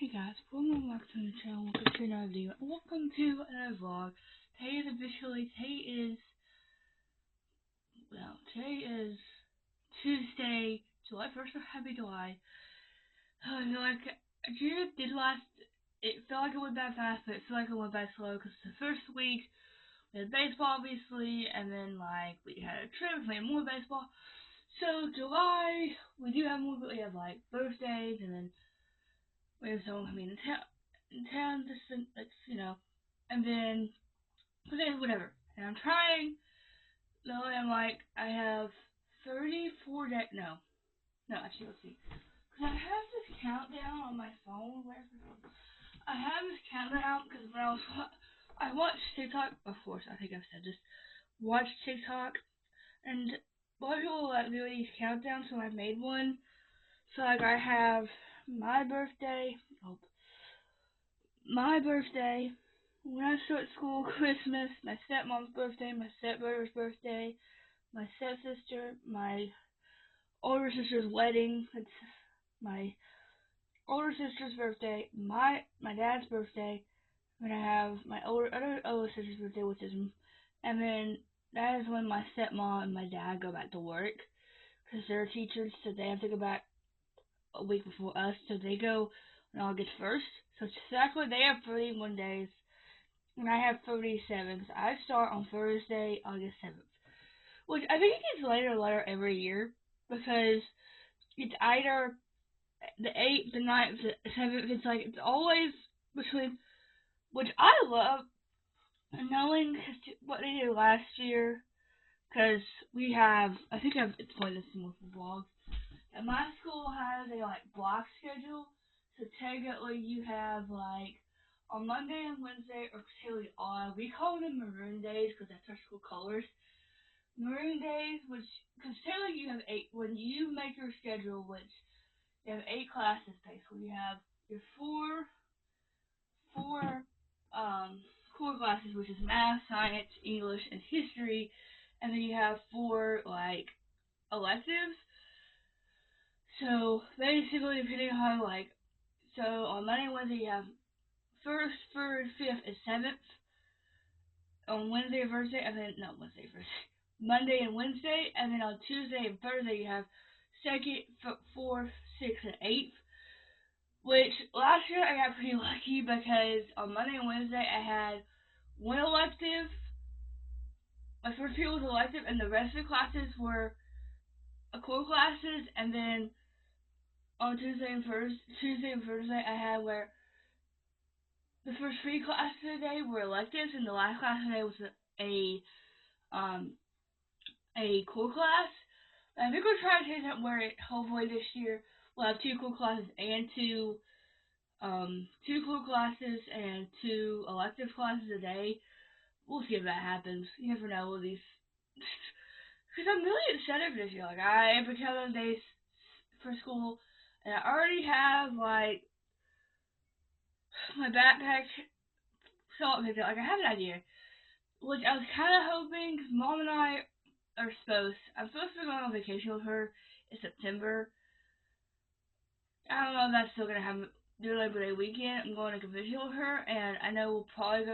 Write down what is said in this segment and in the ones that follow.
Hey guys, welcome back to the channel. Welcome to another video. Welcome to another vlog. Today is Tuesday, July 1st, or Happy July. June did last, it felt like it went by fast, but it felt like it went by slow, because the first week, we had baseball, obviously, and then, we had a trip, we had more baseball. So, July, we do have more, but we have, birthdays, and then we have someone coming in town, just, and then, whatever. And I'm trying, I have 34 days, no, actually, let's see. Because I have this countdown on my phone, I have this countdown, because when I watched TikTok, of course, I think I've said this, watch TikTok, and a lot of people, do these countdowns, so I made one. So, I have my birthday, when I start school, Christmas, my stepmom's birthday, my stepbrother's birthday, my stepsister, my older sister's wedding, it's my older sister's birthday, my dad's birthday, and I have my other older sister's birthday, and then that is when my stepmom and my dad go back to work, because they're teachers, so they have to go back a week before us, so they go on August 1st, so exactly they have 31 days, and I have 37, because I start on Thursday, August 7th, which I think it gets later and later every year, because it's either the 8th, the 9th, the 7th, it's always between, which I love, knowing what they did last year, because I think I've explained this in multiple vlogs, and my school has a, block schedule, so technically you have, on Monday and Wednesday are totally odd. We call them maroon days, because that's our school colors. Maroon days, because technically you have 8, when you make your schedule, which you have 8 classes, basically. You have your four core classes, which is math, science, English, and history, and then you have 4, electives. So, basically, depending on so on Monday and Wednesday you have 1st, 3rd, 5th, and 7th. On Wednesday and Thursday, Monday and Wednesday, and then on Tuesday and Thursday you have 2nd, 4th, 6th, and 8th. Which, last year I got pretty lucky, because on Monday and Wednesday I had one elective. My first period was elective, and the rest of the classes were core classes, and then on Tuesday and Thursday I had where the first 3 classes of the day were electives, and the last class of the day was a core class. And I think we're trying to change that where hopefully this year we'll have 2 core classes and 2 core classes and 2 elective classes a day. We'll see if that happens. You never know with these. Because I'm really excited for this year. I have a days for school, and I already have, my backpack salt picked up. I have an idea. Which I was kind of hoping, because Mom and I I'm supposed to be going on vacation with her in September. I don't know if that's still going to happen. Do Labor Day weekend, I'm going to vacation with her, and I know we'll probably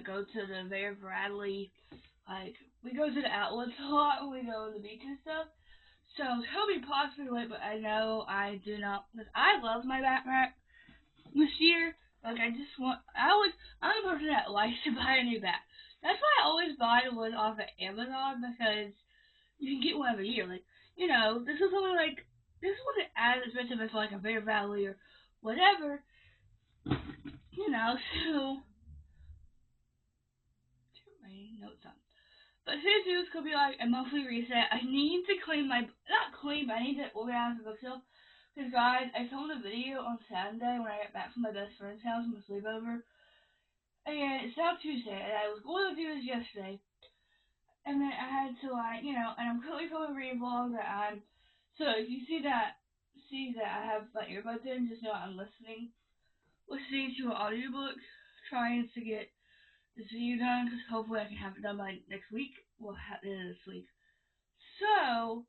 go to the Vera Bradley, we go to the outlets a lot when we go to the beach and stuff. So he'll be possibly late, but I know I do not, because I love my backpack this year. I'm a person that likes to buy a new bag. That's why I always buy the one off of Amazon, because you can get one every year. This is only this wasn't as expensive as a Bear Valley or whatever. So no, it's not. But since it's gonna be a monthly reset, I need to clean not clean, but I need to organize the bookshelf. Because guys, I filmed a video on Saturday when I got back from my best friend's house from a sleepover. And it's now Tuesday, and I was going to do this yesterday. And then I had to and I'm currently filming a reading vlog so if you see that I have my earbuds in, just know I'm listening to an audiobook, trying to get this video done, because hopefully I can have it done by next week. Well, the end of this week. So,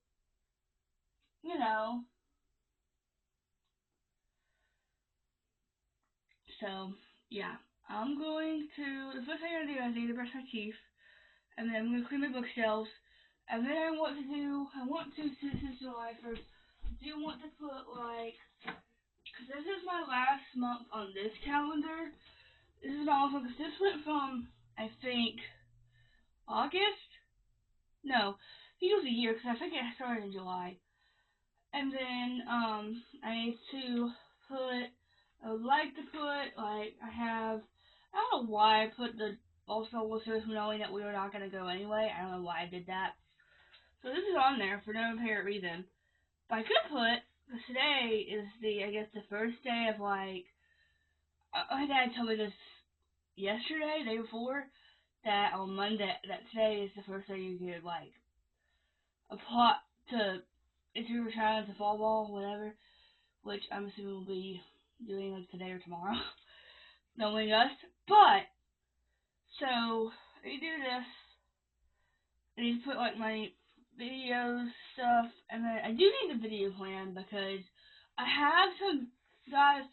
you know, So, yeah. The first thing I'm gonna do is I need to brush my teeth, and then I'm gonna clean my bookshelves, and then I want to, since July 1st, do want to put, like, because this is my last month on this calendar. This is my last month, because this went from, I think, August? No, I think it was a year, because I think it started in July. And then, I need to put, I would like to put, like, I don't know why I put the also listeners knowing that we were not going to go anyway. I don't know why I did that. So this is on there for no apparent reason. But I could put, because today is I guess the first day of, like, my dad told me this yesterday, day before, that on Monday, that today is the first day you could, like, apply to, if you were trying to fall ball, whatever, which I'm assuming we'll be doing, like, today or tomorrow, knowing us. But, so, I do this, I need to put, like, my videos, stuff, and then I do need a video plan, because I have some, guys,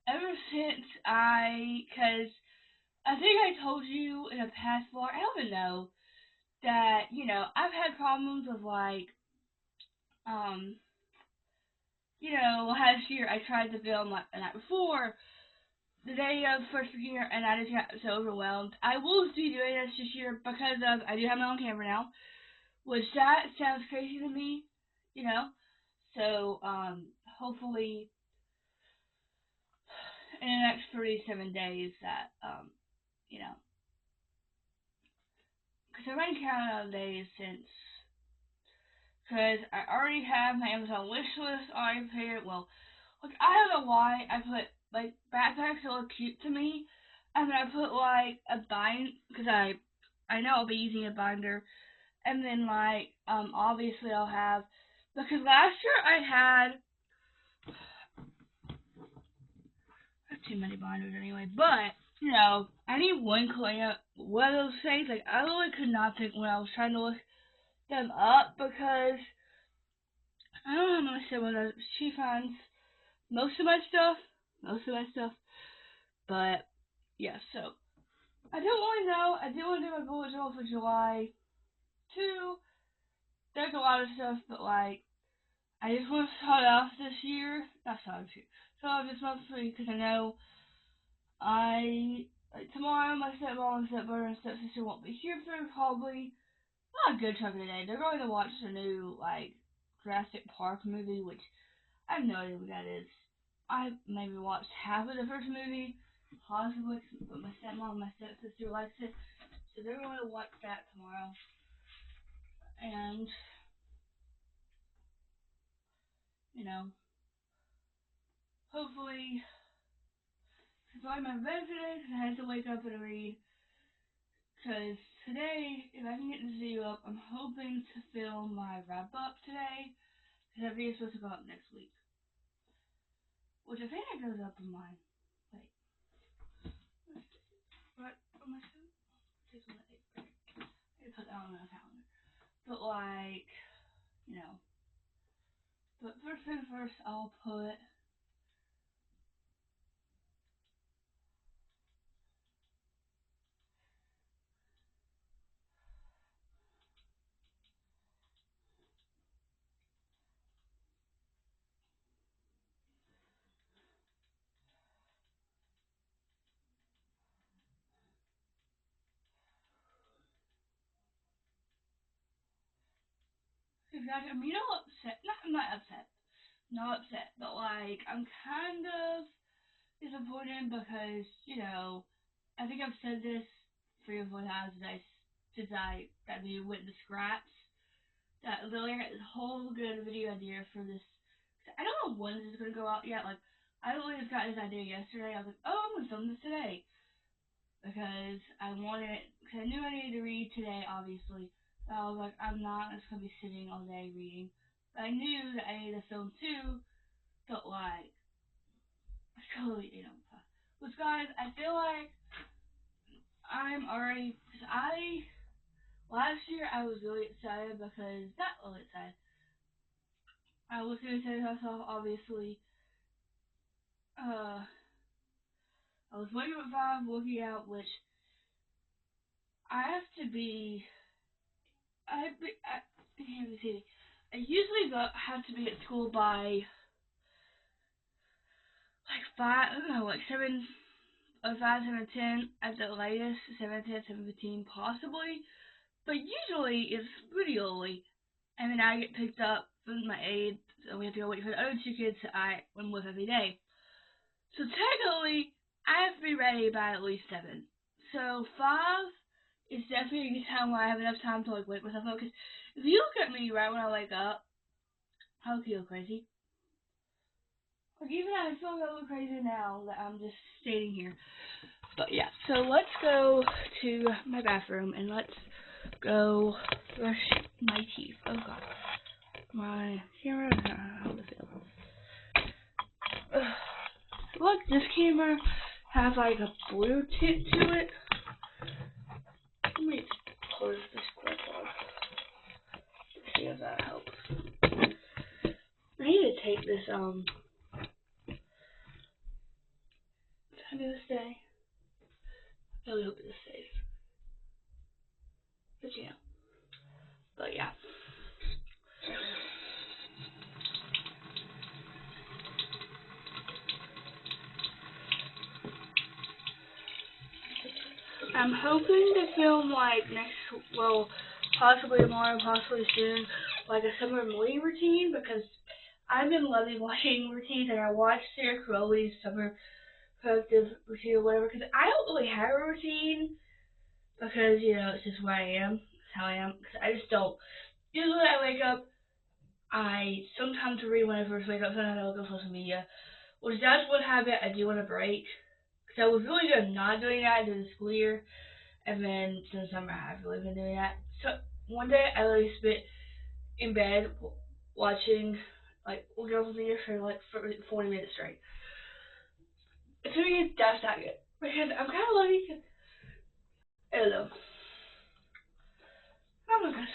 ever since because I think I told you in a past vlog, I don't even know, that, I've had problems with, like, um, last year I tried to film, like, the night before, the day of first year, and I just got so overwhelmed. I will be doing this year because I do have my own camera now, which that sounds crazy to me, you know, so, hopefully, in the next 37 days that, because I've been counting on days since, because I already have my Amazon wish list already prepared. Well, like, I don't know why I put, like, backpacks that look cute to me, and then I put, like, a bind, because I know I'll be using a binder, and then, like, obviously I'll have, because last year I had too many binders anyway, but, I need one one of those things, like, I really could not think when I was trying to look them up, because I don't know how much someone she finds most of my stuff, but, yeah, so, I don't really know, I do want to do my bullet journal for July 2, there's a lot of stuff, but, like, I just want to start off this year, start off this month because I know tomorrow my stepmom and stepbrother and stepsister won't be here for probably not a good chunk of the day. They're going to watch the new, like, Jurassic Park movie, which I have no idea what that is. I maybe watched half of the first movie, possibly, but my stepmom and my stepsister likes it, so they're going to watch that tomorrow. And, hopefully, it's probably my bed today because I had to wake up and read. Because today, if I can get the video up, I'm hoping to film my wrap up today. Because that video is supposed to go up next week. Which I think it goes up in mine. Wait. What? On my phone? I need to put that on my calendar. But, like, But first thing first, I'll put. Exactly. I'm upset. I'm not upset. Not upset. But, like, I'm kind of disappointed because, I think I've said this 3 or 4 times since that video went to scraps. That Lily had this whole good video idea for this. I don't know when this is gonna go out yet. Like, I literally just got this idea yesterday. I was like, oh, I'm gonna film this today because I knew I needed to read today, obviously. So I was like, I'm not just gonna be sitting all day reading. But I knew that I needed to film too. But, like, I totally, But guys, I feel like I'm already. Cause last year I was really excited because not really excited. I was gonna say to myself, obviously, uh, I was waking up at 5, working out, which I have to be. Let me see. I usually have to be at school by like 5. I don't know, like 7. 05, 7:10 at the latest, 7:10, 7:15 possibly, but usually it's pretty early. And then I get picked up from my aide, so we have to go wait for the other 2 kids that I am with every day. So technically, I have to be ready by at least 7. So 5 is definitely a good time where I have enough time to like wake myself up. Because if you look at me right when I wake up, I feel crazy. Like even I feel like I look crazy now that I'm just standing here. But yeah, so let's go to my bathroom and let's go brush my teeth. Oh god, my camera does not know how to feel. Look, this camera has like a blue tint to it. Let me close this clip on. See if that helps. I need to take this, how do this stay? I really hope it stays. But yeah. But yeah. I'm hoping to film like possibly tomorrow, possibly soon, like a summer morning routine because I've been loving watching routines and I watched Sarah Crowley's summer productive routine or whatever because I don't really have a routine because, you know, it's just where I am, it's how I am, because I just don't. Usually I wake up, I sometimes read when I first wake up, sometimes I look on social media, which that's one habit I do want to break because I was really good not doing that into the school year. And then since summer, I've really been doing that. So one day, I literally spent in bed watching, like, Girls Leader for 40 minutes straight. To me, that's not good. Because I'm kind of like, I don't know. Oh my gosh.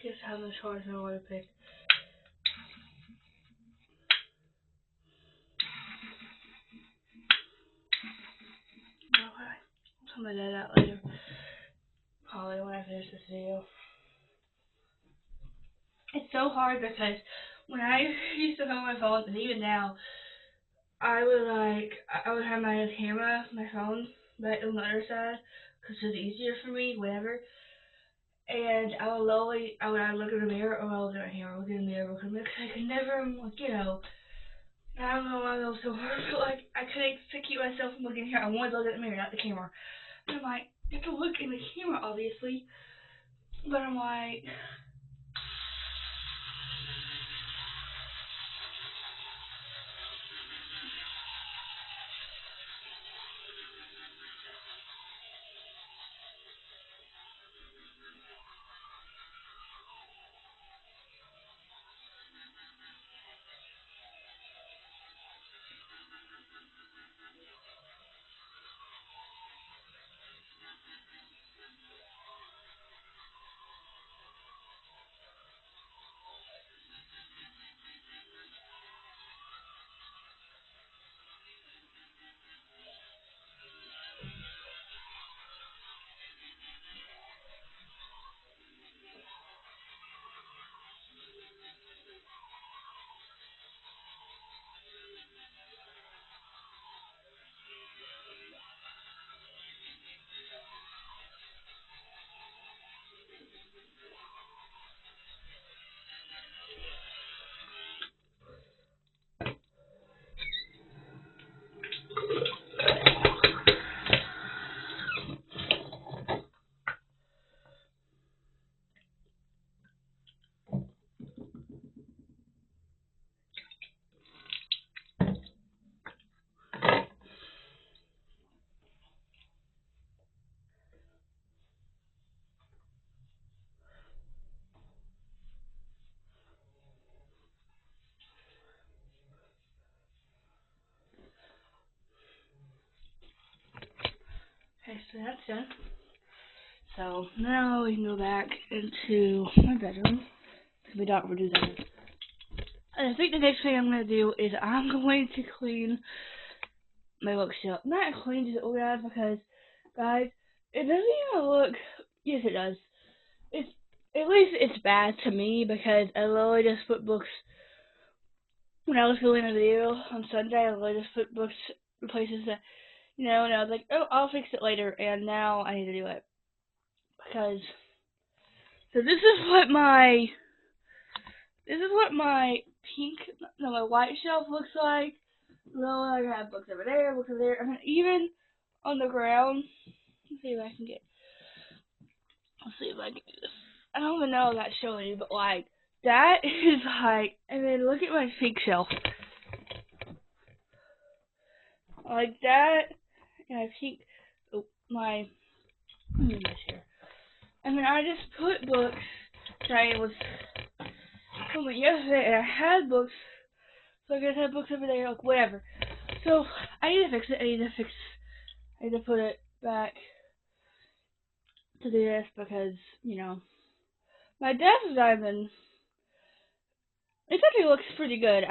Just how much horse I want to pick. Okay. I'll tell my dad that later. Probably when I finish this video. It's so hard because when I used to film my phone, and even now, I would have my camera, my phone, right on the other side, because it's easier for me, whatever. And I would either look in the mirror or I would look at my camera, look in the mirror, because I could never, like, you know, I don't know why that was so hard, but, like, I couldn't keep myself from looking here. I wanted to look at the mirror, not the camera. And I'm like, you have to look in the camera, obviously. But I'm like, So that's done. So now we can go back into my bedroom. So we don't redo that. And I think the next thing I'm going to do is I'm going to clean my bookshelf. Not clean, just organize, because, guys, it doesn't even look, yes it does. It's, at least it's bad to me, because I literally just put books, when I was filming a video on Sunday, I literally just put books in places that, and I was like, oh, I'll fix it later, and now I need to do it. Because, so this is what my my white shelf looks like. I have books over there, books over there. I mean, even on the ground. Let's see if I can do this. I don't even know if that's showing you, but like, that is like, and then look at my pink shelf. Like that, and I pink, my chair. I mean, I just put books that I was filming yesterday, and I had books, so I guess I have books over there, like whatever. So I need to fix it. I need to put it back to the desk, because my desk is even. It actually looks pretty good.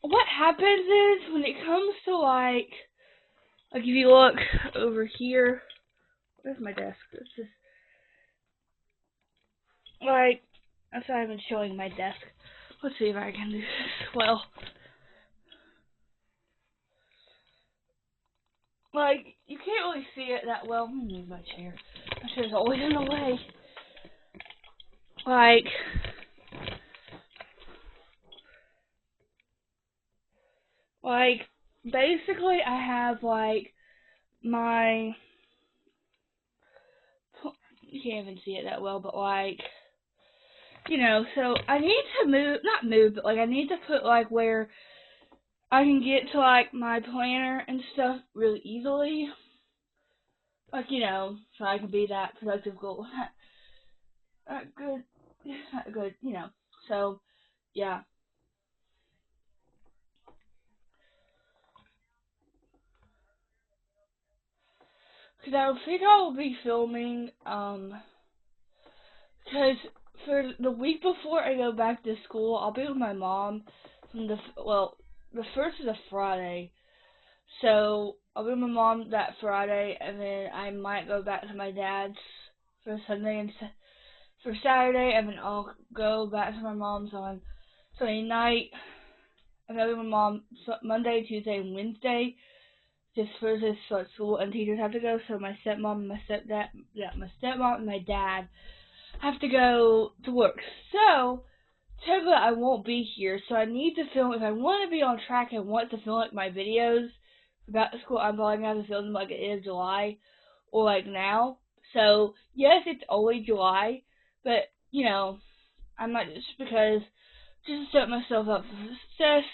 What happens is when it comes to like if you look over here, where's my desk? It's just like, that's not even showing my desk. Let's see if I can do this well. Like, you can't really see it that well. I'm gonna move my chair. My chair's always in the way. Like, basically I have like my, you can't even see it that well, but like, so I need to not move, but like I need to put like where I can get to like my planner and stuff really easily. Like, so I can be that productive goal. Not good, So, yeah. Because I think I will be filming, because for the week before I go back to school, I'll be with my mom from the first is a Friday. So, I'll be with my mom that Friday, and then I might go back to my dad's for Sunday and for Saturday, and then I'll go back to my mom's on Sunday night. And I'll be with my mom Monday, Tuesday, and Wednesday. Just for this school and teachers have to go, so my stepmom and my stepmom and my dad have to go to work. So technically I won't be here, so I need to film. If I want to be on track and want to film like my videos about the school, I'm probably gonna have to film them like at the end of July or like now. So yes, it's only July, but I might just to set myself up for success,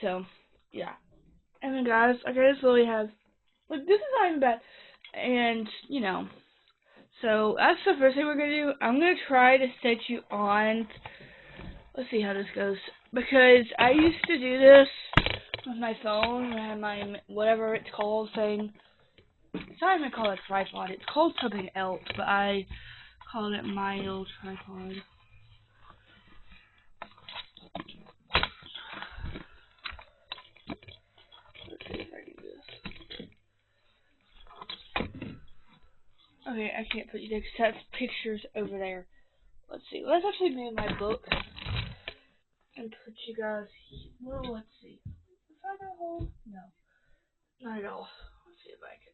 So, yeah. And then, guys, I just really have, like, this is not even bad. And, so that's the first thing we're going to do. I'm going to try to set you on, let's see how this goes. Because I used to do this with my phone, I had my, whatever it's called thing. It's not even called a tripod, it's called something else, but I called it my old tripod. Let's see if I can do this. Okay, I can't put you there because that's pictures over there. Let's see. Let's actually move my book and put you guys. Well, let's see. Is that a hole? No, not at all. Let's see if I can.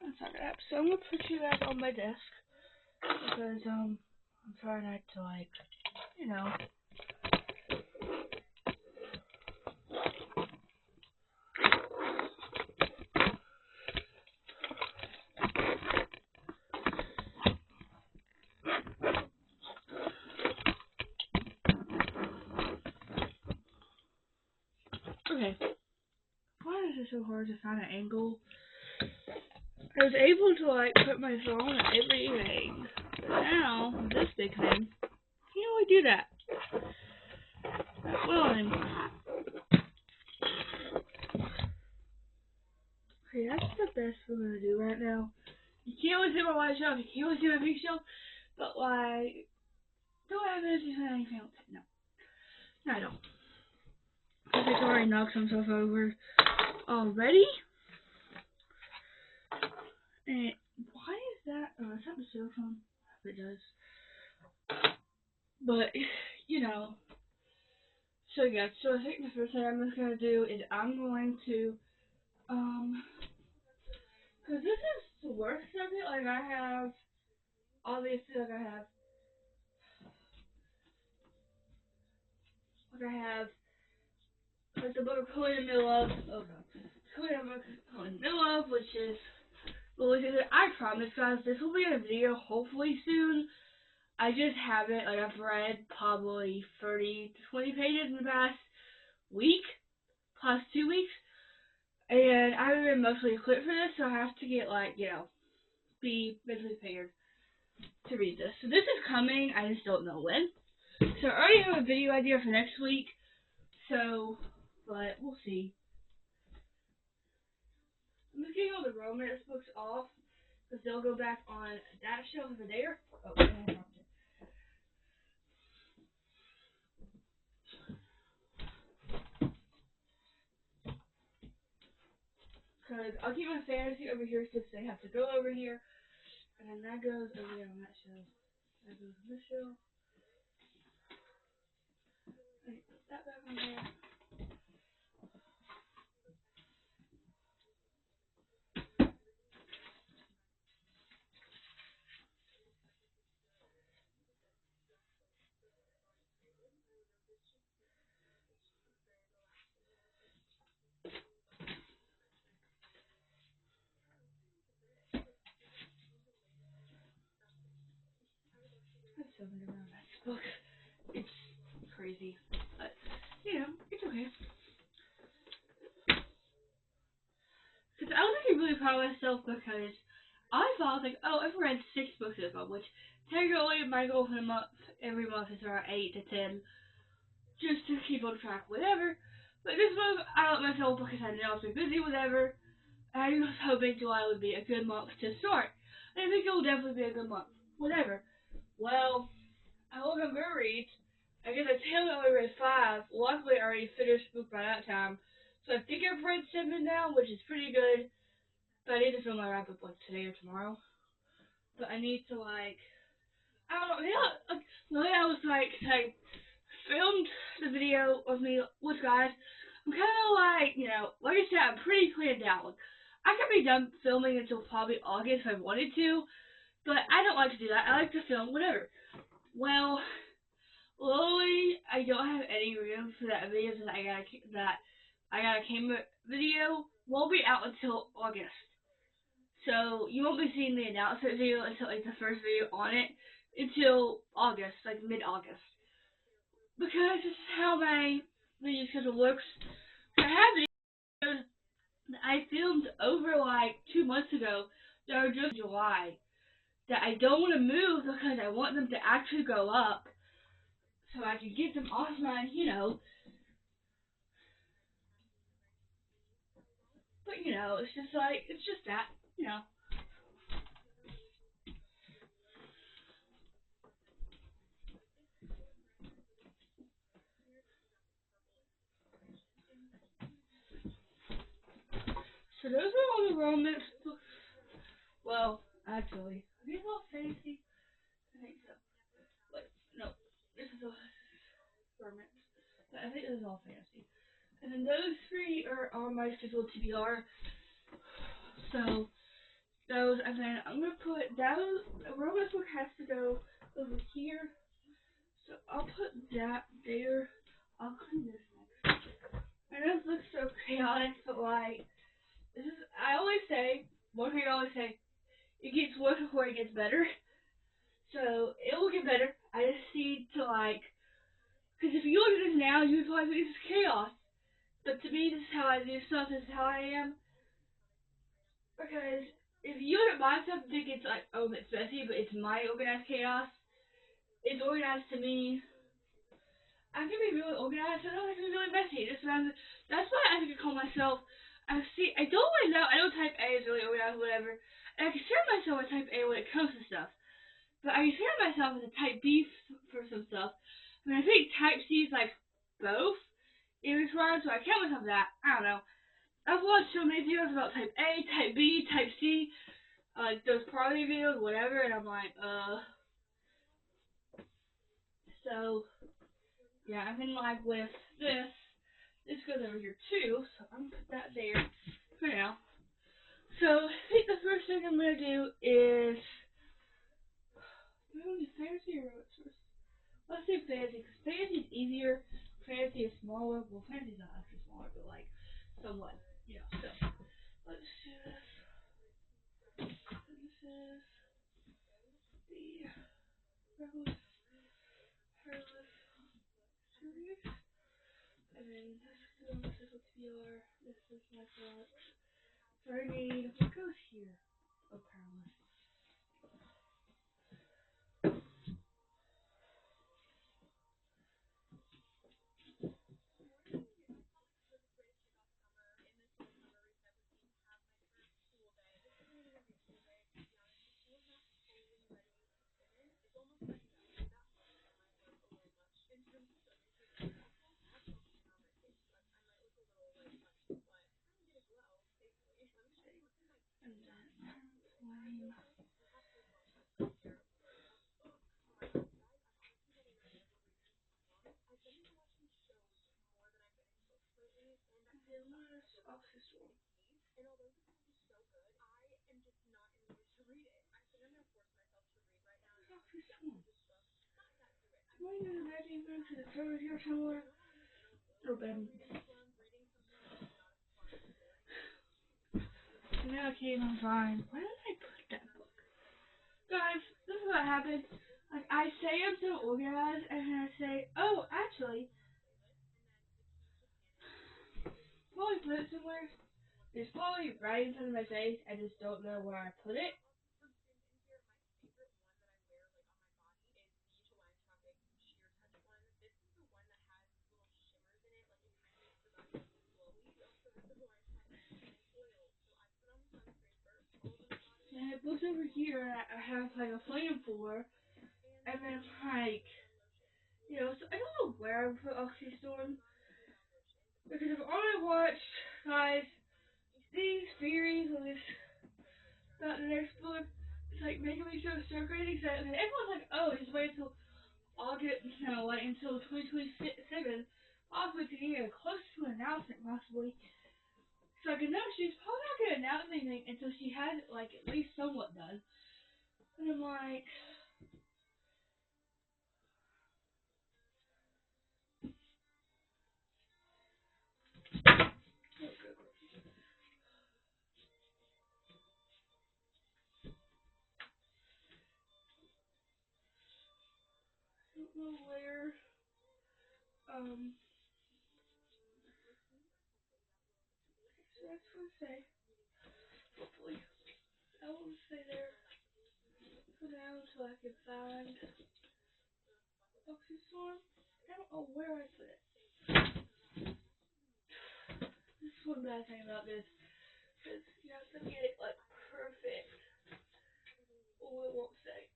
That's not gonna happen. So I'm gonna put you guys on my desk because I'm trying not to like, you know. so hard to find an angle. I was able to like put my phone and everything. But now, with this big thing, can't really do that. Not willing. Okay, that's the best we're gonna do right now. You can't really see my white shelf, you can't really see my pink shelf, but like, do I have anything else? No. No, I don't. I think I already knocked himself over already. And why is that? Oh, is that the cell phone? It does. But, you know. So yeah, so I think the first thing I'm just gonna do is I'm going to, cause this is the worst of it, like I have, obviously like I have like the book I'm in the middle of, which is really good. I promise guys, this will be in a video hopefully soon. I just haven't, like I've read probably 30 to 20 pages in the past week, plus 2 weeks, and I haven't been mostly equipped for this, so I have to get like, you know, be mentally prepared to read this. So this is coming, I just don't know when. So I already have a video idea for next week, so, but we'll see. I'm just getting all the romance books off, because they'll go back on that shelf over there. Oh, I dropped it. Because I'll keep my fantasy over here since they have to go over here. And then that goes over there on that shelf. That goes on this shelf. And put that back on there. That's so many romance books. It's crazy. But, you know, it's okay. Because I was actually really proud of myself because I thought, like, oh, I've read 6 books this month, which technically my goal for the month, every month is around 8 to 10, just to keep on track, whatever. But this month, I let myself because I knew I was busy, whatever. I was hoping July would be a good month to start. And I think it will definitely be a good month, whatever. Well, I look at Goodreads, I get a tale that I read 5. Luckily, I already finished the book by that time. So I think I've read 7 now, which is pretty good. But I need to film my wrap up like today or tomorrow. But I need to like, I don't know, like, the way I was like, I filmed the video of me with guys. I'm kind of like, you know, like I said, I'm pretty planned out. I could be done filming until probably August if I wanted to, but I don't like to do that. I like to film whatever. Well, literally, I don't have any room for that video since I got a camera video. Won't be out until August. So you won't be seeing the announcement video until like the first video on it until August, like mid-August. Because this is how my video schedule works. I have videos that I filmed over like 2 months ago that are just July that I don't want to move because I want them to actually go up so I can get them off my, you know. But you know, it's just like, it's just that, you know. So those are all the romance books. Well, actually, are these all fantasy? I think so. But no, this is all romance. But I think this is all fantasy. And then those 3 are on my schedule TBR. So those, and then I'm gonna put those. A romance book has to go over here. So I'll put that there. I'll clean this next. I know this looks so chaotic, but like, this is, I always say, one thing I always say, it gets worse before it gets better. So it will get better. I just need to like, because if you look at this now, you would like this is chaos. But to me, this is how I do stuff. This is how I am. Because if you look at my stuff and think it's like, oh, it's messy, but it's my organized chaos. It's organized to me. I can be really organized, and I can be really messy. That's why I think I call myself. I don't really know. I know type A is really organized, whatever. And I consider myself a type A when it comes to stuff. But I consider myself as a type B for some stuff. I mean, I think type C is like both in this one, so I count myself that. I don't know. I've watched so many videos about type A, type B, type C, like those parlay videos, whatever, and I'm like, So, yeah, I've been like with this. This goes over here too, so I'm gonna put that there for now. So, I think the first thing I'm gonna do is. Do I want to do fantasy or what's first? Let's do fantasy, because fantasy is easier. Fantasy is smaller. Well, fantasy is not actually smaller, but like, somewhat. So, let's do this. This is the Perilous series. And then this is what TBR. This is my thoughts. So I need, what goes here? Oh, Perilous. And then flame. And then where's Oxystorm? Oxystorm. Am I gonna imagine going to the server here somewhere? Oh, Ben. So now I can't even find. Where did I put that book? Guys, this is what happened. Like, I say I'm so organized, and then I say, oh, actually, probably put it somewhere. It's probably right in front of my face. I just don't know where I put it. And it looks over here, and I have like a flame for, and then like, so I don't know where I put Oxystorm. Because I've already watched, guys, these theories on this, about the next book. It's like making me so crazy excited. And everyone's like, oh, just wait until August, like until 2027, possibly to get close to an announcement, possibly. So I can know she's probably not going to announce anything until she has it, like, at least somewhat done. And I'm like, I don't know where, so that's what I say. Hopefully, I will stay there for now so I can find Oxystorm. I don't know where I put it. This is one bad thing about this, because you have to get it, like, perfect, or it won't stay.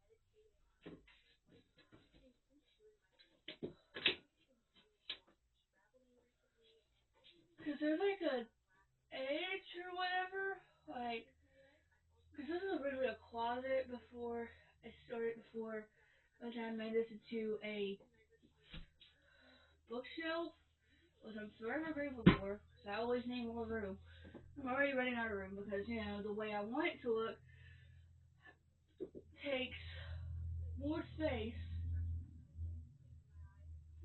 Because there's, like, a edge or whatever, like, because this was originally a closet before my dad made this into a bookshelf, which I'm forever grateful for, because I always need more room. I'm already running out of room because, the way I want it to look takes more space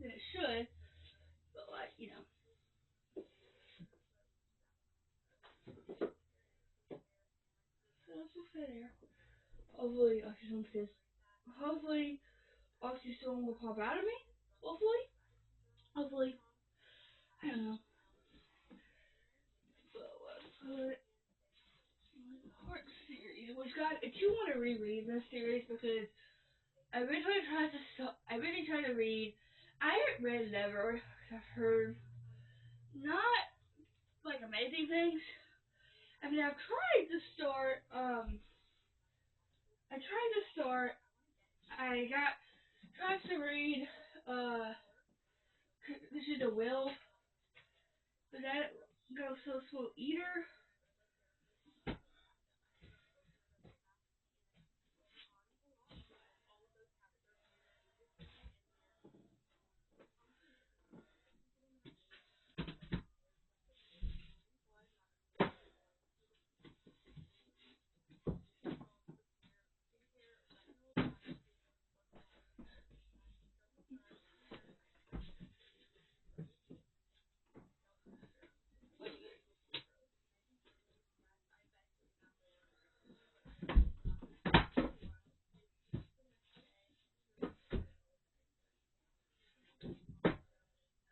than it should, but, like, so let's just stay there. Hopefully, Oxystorm will pop out of me. Hopefully. I don't know. put Heart series, which God, I do want to reread this series because I really tried to read. I haven't read it ever. I've heard not like amazing things. I mean, I've tried to start. I tried to start. I tried to read. This is the Will, but that goes so slow either.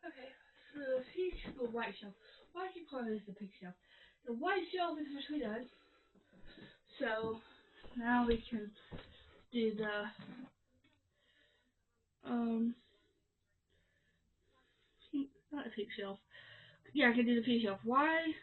Okay, so the white shelf. Why do you call this the pink shelf? The white shelf is officially done. So now we can do the not a pink shelf. Yeah, I can do the pink shelf. Why?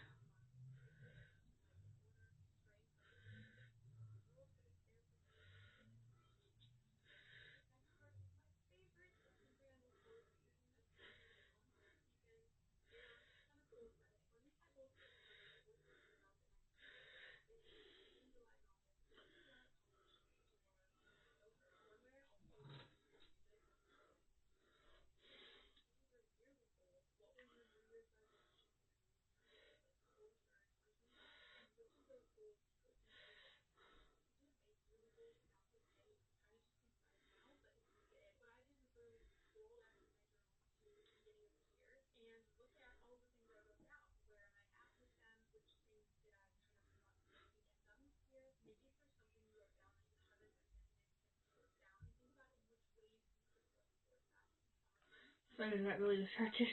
So I'm not really distracted.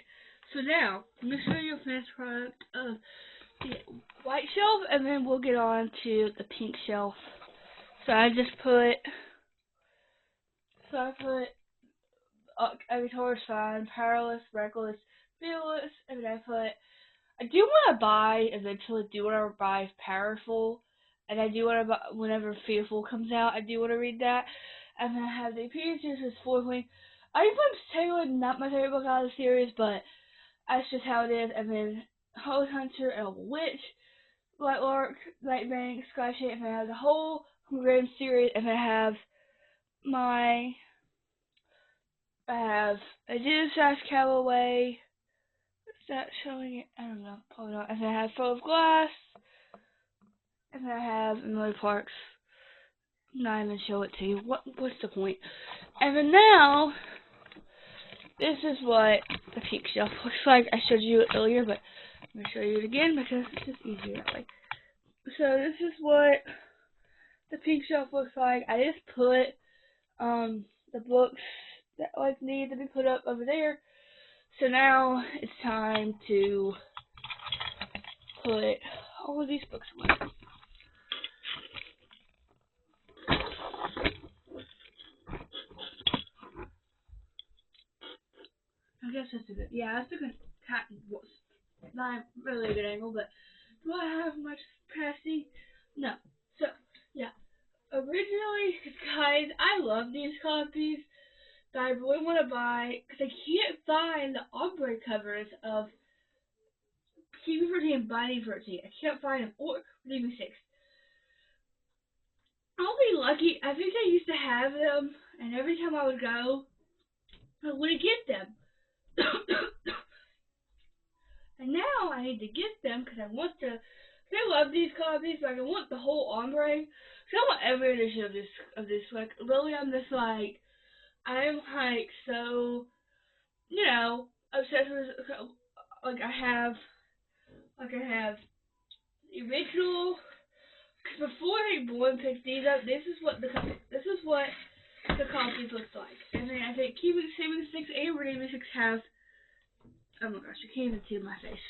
So now, I'm going to show you a finished product of the white shelf, and then we'll get on to the pink shelf. So I put Avatar is fine, powerless, reckless, fearless, and then I do want to buy, eventually do want to buy Powerful, and I do want to buy, whenever Fearful comes out, I do want to read that. And then I have the appearances as 4 I think Taylor, not my favorite book out of the series, but that's just how it is. And then Holy Hunter, Elven Witch, Lightlark, Nightbank, Skyshade, and then I have the whole Grand series, and I did Sash Calloway. Is that showing it? I don't know, probably not. And then I have Full of Glass, and then I have Emily Parks. Not even show it to you. What's the point? And then now, this is what the pink shelf looks like. I showed you it earlier, but I'm gonna show you it again because it's just easier that way. So this is what the pink shelf looks like. I just put the books that like need to be put up over there. So now it's time to put all of these books away. I guess that's a good, yeah, that's a good not really a good angle, but do I have much capacity? No. So, yeah. Originally, guys, I love these copies, but I really want to buy, because I can't find the ombre covers of TV13 and Binding 13. I can't find them, or TV 6. I'll be lucky. I think I used to have them, and every time I would go, I wouldn't get them. And now I need to get them because I want to. I love these copies, but I want the whole ombre. So I want every edition of this. Like really, I'm just like so obsessed with like I have the original. Cause before they born picked these up, this is what the copies looks like. And then I think Cubic 76 and Rainbow 6 have. Oh my gosh, I can't even see my face.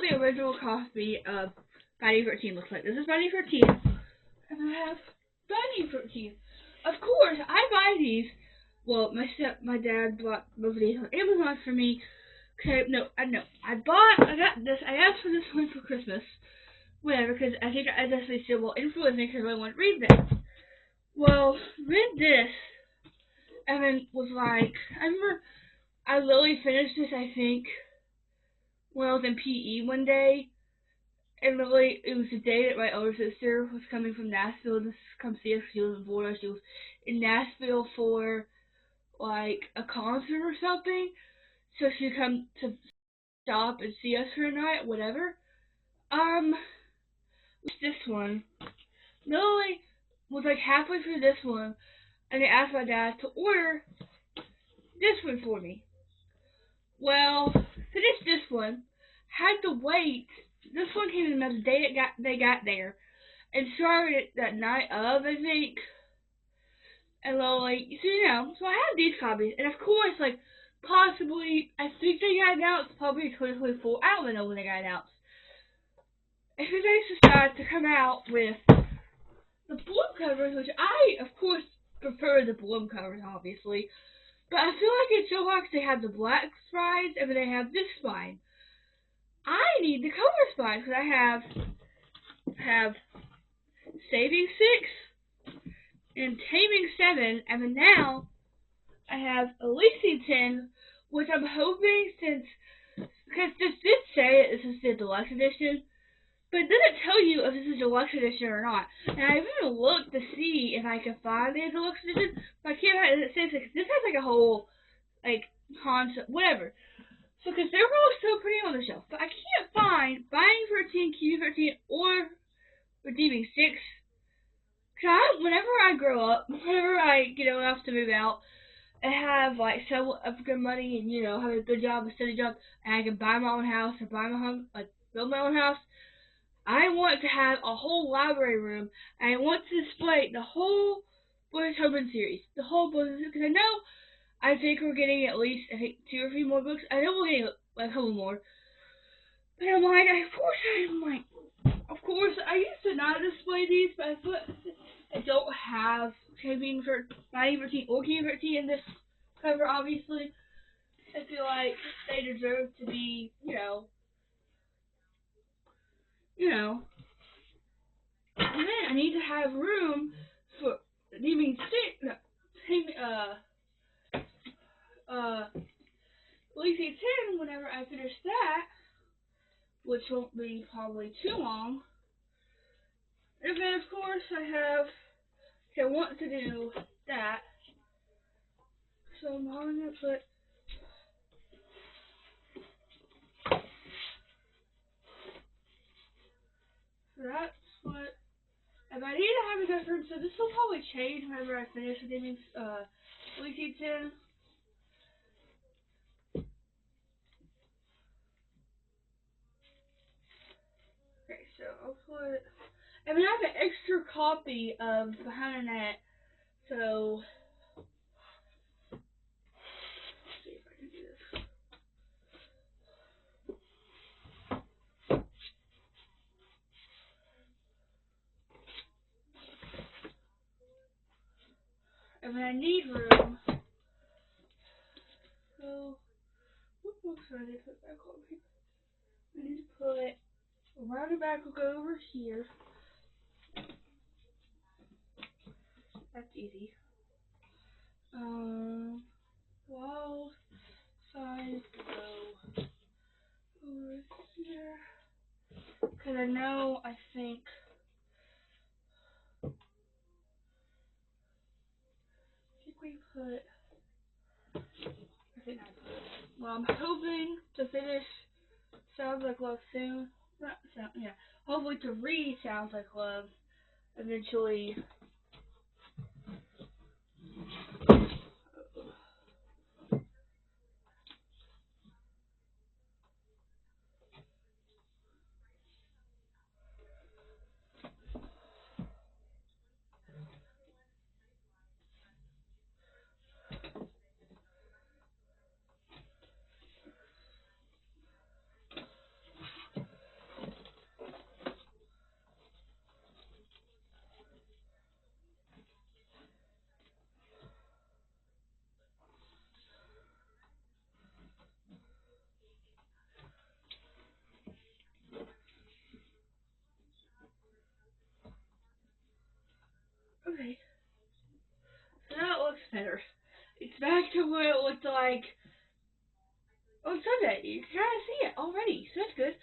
the original copy of Friday 13 looks like. This is Friday 13, and I have Friday 13. Of course, I buy these. Well, my dad bought both of these on Amazon for me. Okay, no, I got this. I asked for this one for Christmas. Whatever, because I think I definitely still will influence me because I want to read this. Well, read this, and then was like, I remember I literally finished this, I think, when I was in PE one day, and literally it was the day that my older sister was coming from Nashville to come see us. She was in Florida. She was in Nashville for like a concert or something, so she come to stop and see us for a night, whatever. This one. Literally was like halfway through this one, and they asked my dad to order this one for me. Well, finished this one, had to wait. This one came in the day they got there, and started it that night of, I think. And literally, so so I have these copies, and of course, like possibly, I think they got announced probably 2024. I don't know when they got announced. And so they decided to come out with the bloom covers, which I, of course, prefer the bloom covers, obviously. But I feel like it's so hard because they have the black spines and then they have this spine. I need the color spine because I have Saving 6 and Taming 7, and then now I have Elise 10, which I'm hoping, because this did say this is the deluxe edition, but it doesn't tell you if this is deluxe edition or not. And I even looked to see if I could find the deluxe edition, but I can't find it. It says this has like a whole like concept, whatever. So because they're all so pretty on the shelf, but I can't find buying 13, keeping 13, or redeeming 6. Cause whenever I grow up, whenever I get old enough to move out, and have like some of good money and have a good job, a steady job, and I can buy my own house or buy my home, like build my own house. I want to have a whole library room, and I want to display the whole Boys Homan series, the whole Boys, because I think we're getting at least 2 or 3 more books. I know we're getting like a couple more, but I'm like, of course, I used to not display these, but I don't have Champion for 913 or King 13 in this cover, obviously. I feel like they deserve to be, and then I need to have room for Demon 6, no, Lacey 10 whenever I finish that, which won't be probably too long. And then, of course, I want to do that. So I'm going to put that's what. And I need to have a difference, so this will probably change whenever I finish the Demon Lacey 10. Okay, so I'll put. I mean, I have an extra copy of Behind the Net, so let's see if I can do this. I mean, I need room. So, what books do I need to put back on here? I need to put around the back will go over here. That's easy. Wild side go over here. Because I think we put, well, I'm hoping to finish Sounds Like Love soon. Hopefully to read Sounds Like Love eventually. like on Sunday. You can kind of see it already, so that's good.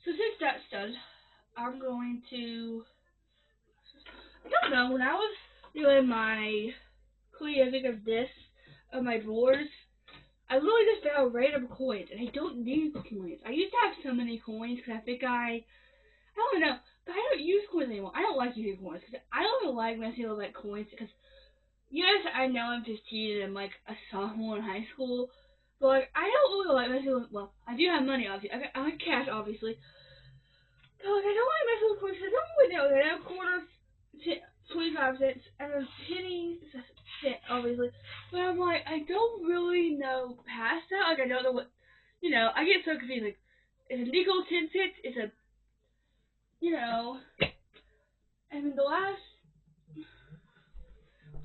So since that's done, I'm going to. I don't know. When I was doing my cleaning of this of my drawers, I literally just found random coins, and I don't need coins. I used to have so many coins because I think I don't know, but I don't use coins anymore. I don't like using coins because I don't even like messing with like coins because yes, I know I'm 15 and I'm like a sophomore in high school, but like I don't really like messing with. Well, I do have money obviously. I like cash obviously, but like I don't like messing with coins. I don't really know. I have quarters, 25 cents, and then pennies, obviously. But I'm like I don't really know past that. Like I don't know what. I get so confused. Like, is a nickel 10 cents? Is a and then the last.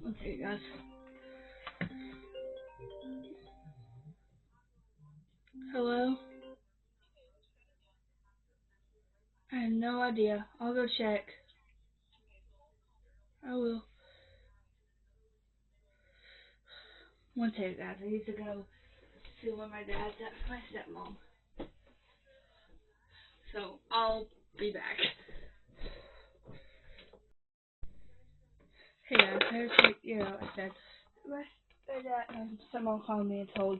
Okay, guys. Hello? I have no idea. I'll go check. I will. One second, guys. I need to go see where my dad's at with my stepmom. So, I'll be back. Hey guys, I had to, I said, my dad and stepmom called me and tell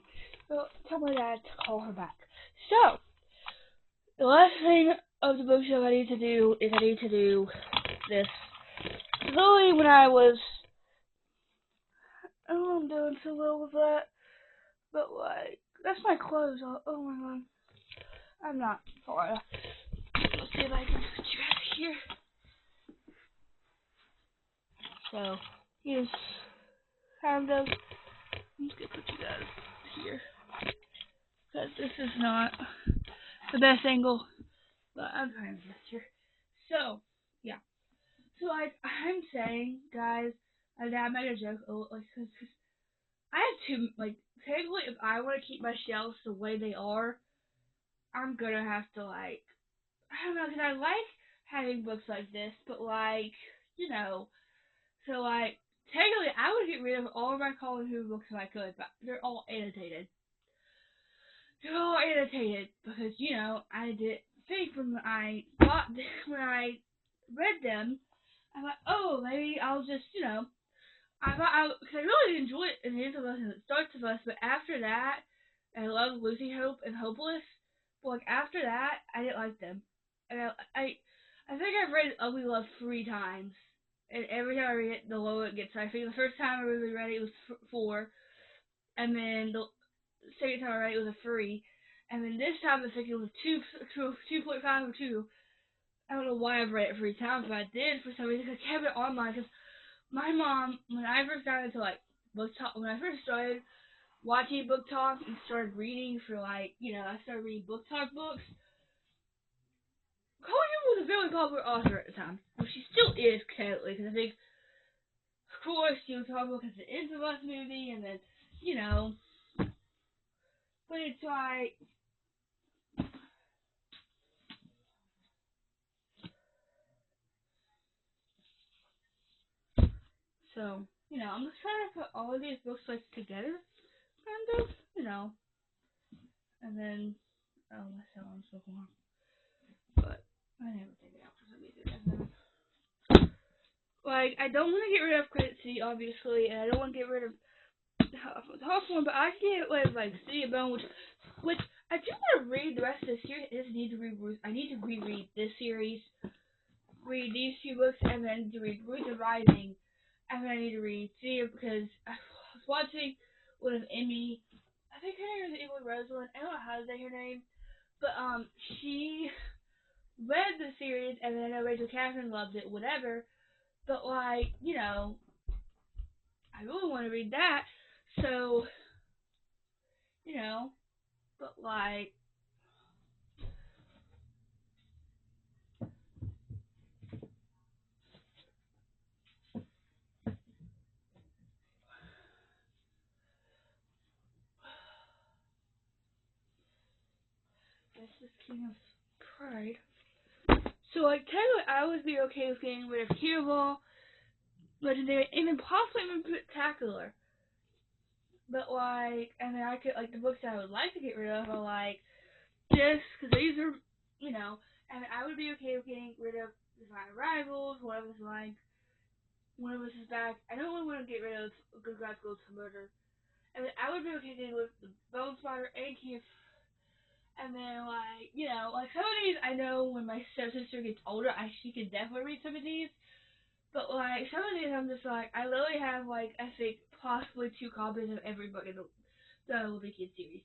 my dad to call her back. So, the last thing of the bookshelf I need to do is I need to do this. Literally when I was, I'm doing so well with that, but like, that's my clothes. Oh my god. I'm not. Hold on. Let's see if I can put you guys here. So, here's kind of, I'm just gonna put you guys here. Because this is not the best angle, but I'm trying to get here. So, yeah. So, I'm saying, guys, my dad made a joke, because I have two, technically, if I want to keep my shelves the way they are, I'm gonna have to, I don't know, because I like having books like this, but, so, technically, I would get rid of all of my Colin Hoover books if I could, but they're all annotated. They're all annotated, because, I did think when I read them, I'm like, oh, maybe I'll just, because I really enjoyed it in the end of us and it starts with us, but after that, I love Losing Hope and Hopeless, but, after that, I didn't like them. And I think I've read Ugly Love 3 times. And every time I read it, the lower it gets. I think the first time I really read it was 4, and then the second time I read it was a 3, and then this time I think it was 2.5 or 2. I don't know why I've read it 3 times, but I did for some reason. I kept it on mine because my mom, when I first got into book talk, when I first started watching book talk and started reading for I started reading book talk books. Colleen was a very popular author at the time. Well, she still is, technically, because I think, of course, she was popular because of the Into Us movie, and then, but it's like, so, I'm just trying to put all of these books, together, kind of, and then, oh, my cell so long, but I never take it out for some reason, and then, I don't want to get rid of Credit City, obviously, and I don't want to get rid of Hawthorne, but I can get rid of, City of Bone, which I do want to read the rest of the series. I need to reread this series, read these 2 books, and then to read Root the Rising, and then I need to read City because I was watching one of Emmy. I think her name is Emily Rosalind. I don't know how to say her name, but she read the series, and then I know Rachel Catherine loved it, whatever. But I really want to read that, so but that's just King of Pride. So, technically, I would be okay with getting rid of Hero Ball, Legendary, even possibly even Spectacular. But like, and then I could like the books that I would like to get rid of are like just because these are, you know, and I would be okay with getting rid of Divine Rivals. One of us like, one of us is back. I don't really want to get rid of Good God's Gold to Murder. And then I would be okay getting rid of the Bone Spider and Keith. And then like, you know, like some of these I know when my stepsister gets older, she could definitely read some of these. But like some of these I'm just like, I literally have like I think possibly 2 copies of every book in the Little Kid series.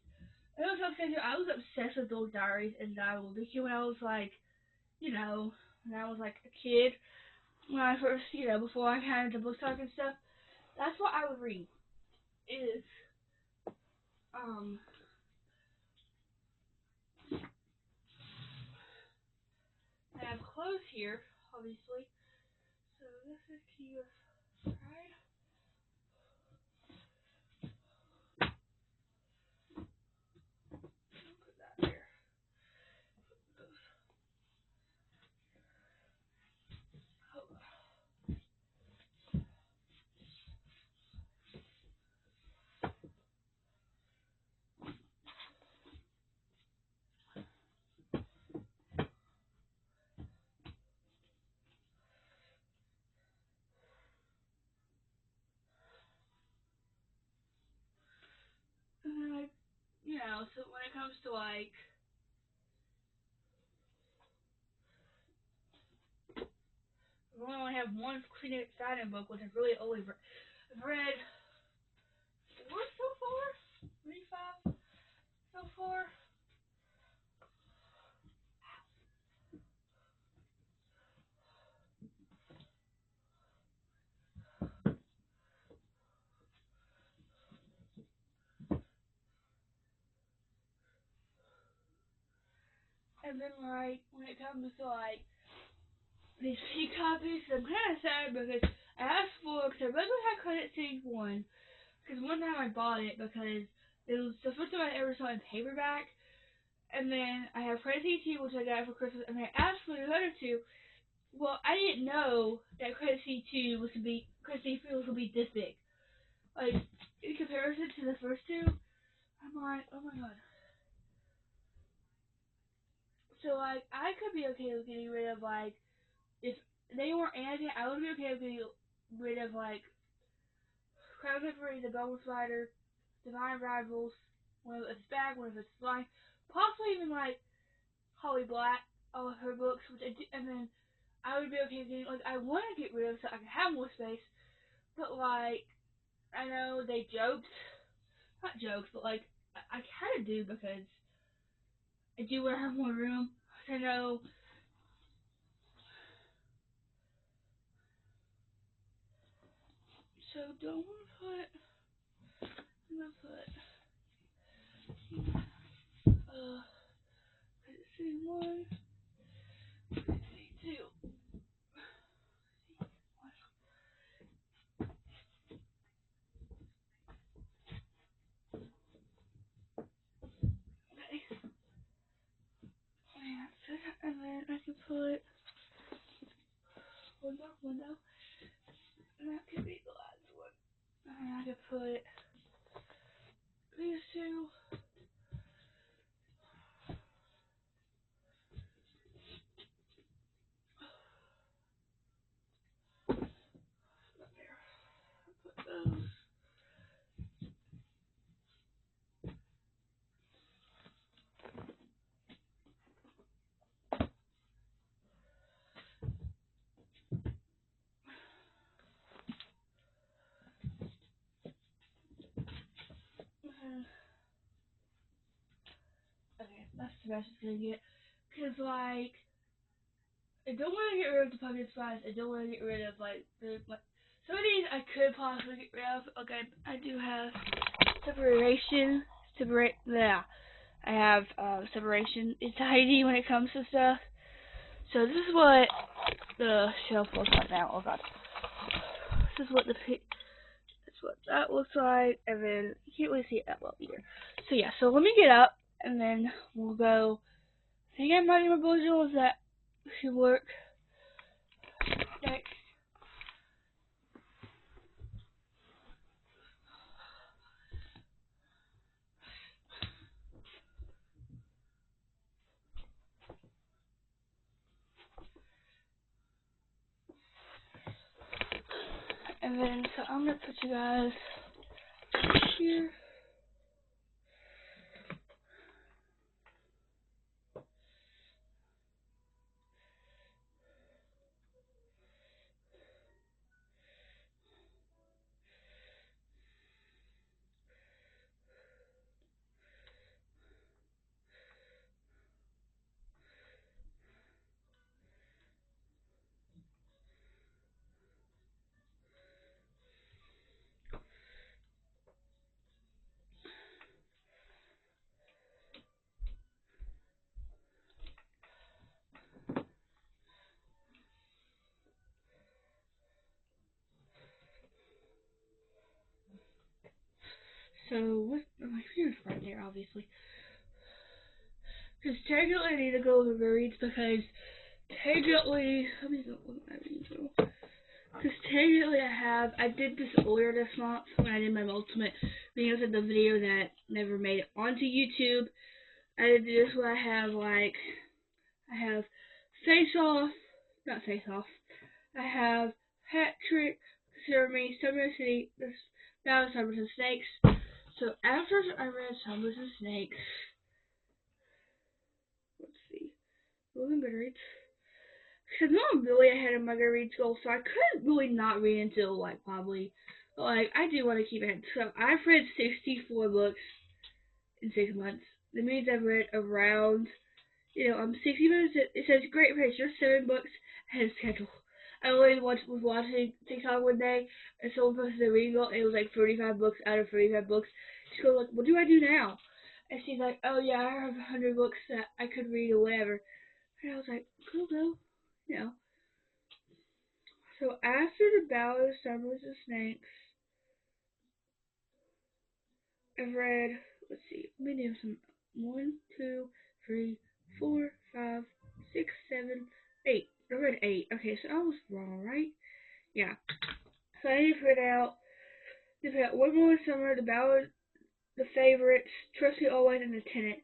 And I was obsessed with those diaries and the Little Kid when I was like, you know, when I was like a kid. When I first, you know, before I had the book talk and stuff, that's what I would read. Is um I have clothes here, obviously. So this is Key of Pride. Put that there. And then I, you know, so when it comes to like, we only have one Phoenix Signing book, which I've really only read 4 so far, maybe 5 so far. And then like when it comes to like these few copies, I'm kind of sad because I asked for because I really had Credit City 1. Because one time I bought it because it was the first time I ever saw it in paperback. And then I have Credit City 2, which I got for Christmas, and I asked for the other 2. Well, I didn't know that Credit City 2 was to be, Credit City 3 was to be this big. Like, in comparison to the first 2, I'm like, oh my god. So, like, I could be okay with getting rid of, like, if they weren't anything, I would be okay with getting rid of, like, Crown Temporary, the Bone Spider, Divine Rivals, one of it's back, one of it's flying, possibly even, like, Holly Black, all of her books, which I do, and then I would be okay with getting, like, I want to get rid of so I can have more space, but, like, I know they joked, not jokes, but, like, I kind of do because I do want to have more room. I know, so don't want to put, I'm going to put, let's see, 1, let's see, 2. Okay, and then I can put window, and that could be the last one. And I could put these 2. Those. Okay, that's the best it's gonna get. Cause like, I don't want to get rid of the pumpkin spice. I don't want to get rid of like some of these I could possibly get rid of. Okay, I do have separation. Separate. Yeah, I have separation anxiety when it comes to stuff. So this is what the shelf looks like now. Oh god, this is what that's what that looks like, and then you can't really see it that well either. So yeah, so let me get up, and then we'll go. I think I'm writing my bullet journals that should work next. And then, so I'm going to put you guys here. So, what? Oh, my computer's right there, obviously. Because technically I need to go over reads because technically, let me look at my reading total. Because technically I did this earlier this month when I did my ultimate videos of the video that never made it onto YouTube. I did this where I have Face Off, not Face Off. I have Hat Trick, Consider Me, Summer City, this Battle of Summers and Snakes. So after I read Summers and Snakes, let's see, moving Goodreads. Because now I'm really ahead of my Goodreads goal, so I could really not read until probably, I do want to keep it. So I've read 64 books in 6 months. That means I've read around, I'm 60 minutes. It says great pace. You're 7 books ahead of schedule. I only was watching TikTok one day, and someone posted a reading goal, and it was 35 books out of 35 books. She goes what do I do now? And she's like, oh yeah, I have 100 books that I could read or whatever. And I was like, cool, though. So after the Battle of Summers and Snakes, I've read, let's see, let me do some, 1, 2, 3, 4, 5, 6, 7, 8. I read 8. Okay, so I was wrong, right? Yeah. So I need to put out One More Summer, The Ballad, The Favorites, Trust Me Always, and The Tenant.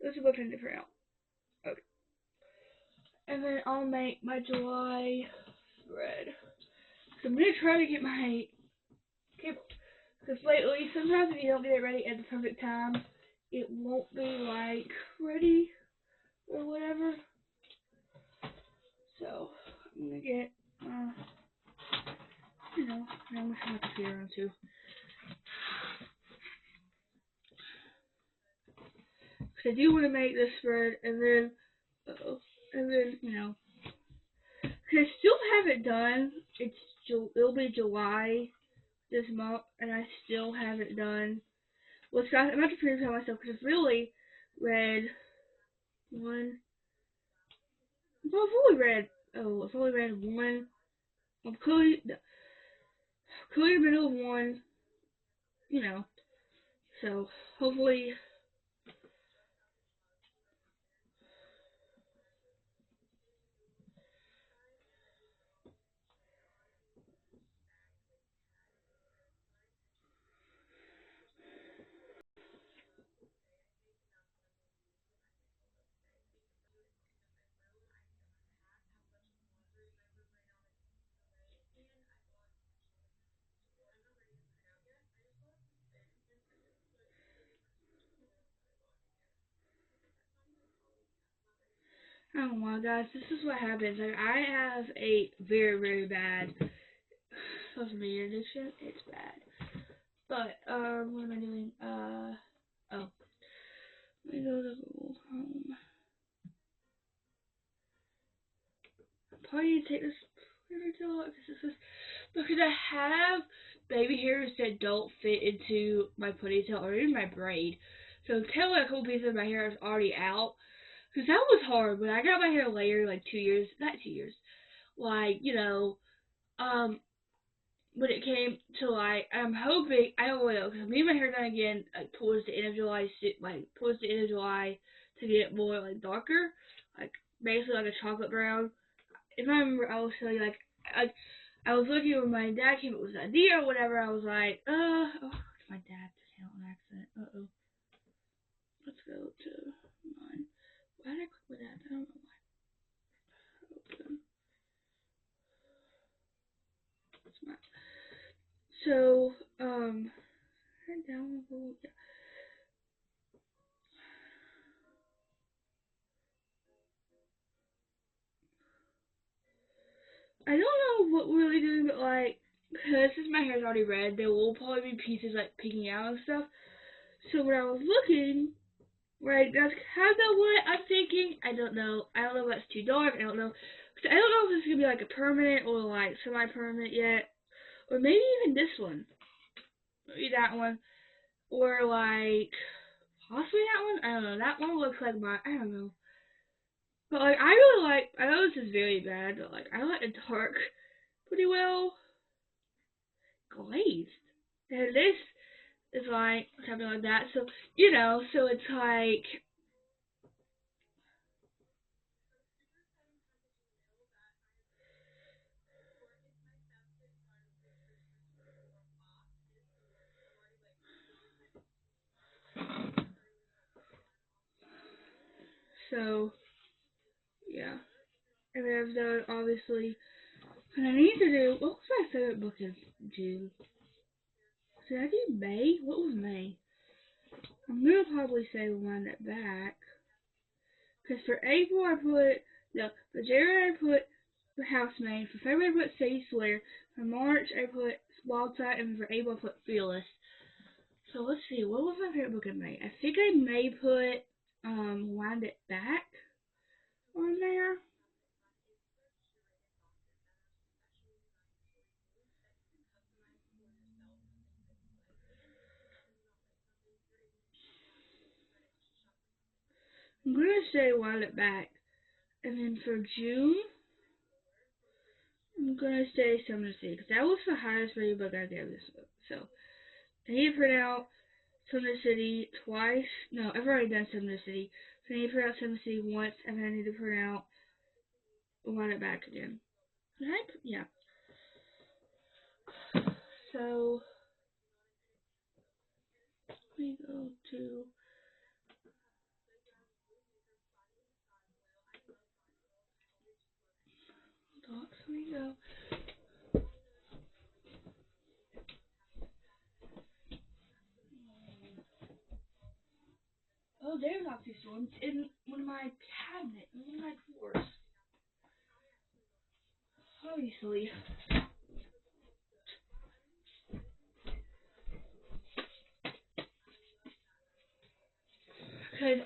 Those are books I need to put out. Okay. And then I'll make my July spread. So I'm going to try to get my... Because lately, sometimes if you don't get it ready at the perfect time, it won't be ready or whatever. So I'm gonna get, I'm gonna turn my computer on too. Because I do want to make this spread, and then, because I still haven't done. It'll be July this month, and I still haven't done. Well, I'm about to finish out myself because I've really read one. Well, I've only read one. I'm clearly middle of one. So hopefully. I don't know why, guys. This is what happens. I have a very, very bad social media addiction. It's bad. But, what am I doing? Oh. Let me go to Google Chrome. I probably need to take this because I have baby hairs that don't fit into my ponytail or even my braid. So until a couple pieces of my hair is already out, because that was hard. When I got my hair layered, 2 years, not 2 years, when it came to I'm hoping, I don't know, because me and my hair done again towards the end of July, to get more darker, basically a chocolate brown. If I remember, I was telling you I was looking when my dad came up with an idea or whatever. I was like, oh, my dad's account on accident. Let's go to mine. Why did I click with that? I don't know why. Open. It's not. So, downloadable, yeah. I don't know what we're really doing, but like, cause since my hair's already red, there will probably be pieces like peeking out and stuff. So when I was looking, right, that's kind of what I'm thinking. I don't know. I don't know if that's too dark. I don't know. Cause I don't know if this is gonna be like a permanent or like semi-permanent yet, or maybe even this one, maybe that one, or like possibly that one. I don't know. That one looks like my. I don't know. But like, I really like. I know this is very bad, but like, I like the dark pretty well glazed. And this is like something like that. So so it's like so yeah. And then I've done obviously. And I need to do. What was my favorite book in June? Did I do May? What was May? I'm gonna probably say Wind It Back. Cause for April I put no. For January I put The Housemaid. For February I put Sadie Sawyer. For March I put Wild Side, and for April I put Fearless. So let's see, what was my favorite book in May? I think I may put Wind It Back on there. I'm gonna say Wind It Back. And then for June, I'm gonna say Summer City, because that was the highest rated book I gave this book. So I need to print out Summer City twice. No, I've already done Summer City. So I need to print out Summer City once, and then I need to print out Wind It Back again. Right? Yeah. So we go to docs. We go. Oh, there's Oxystorm in one of my cabinets, in one of my drawers. Obviously. Because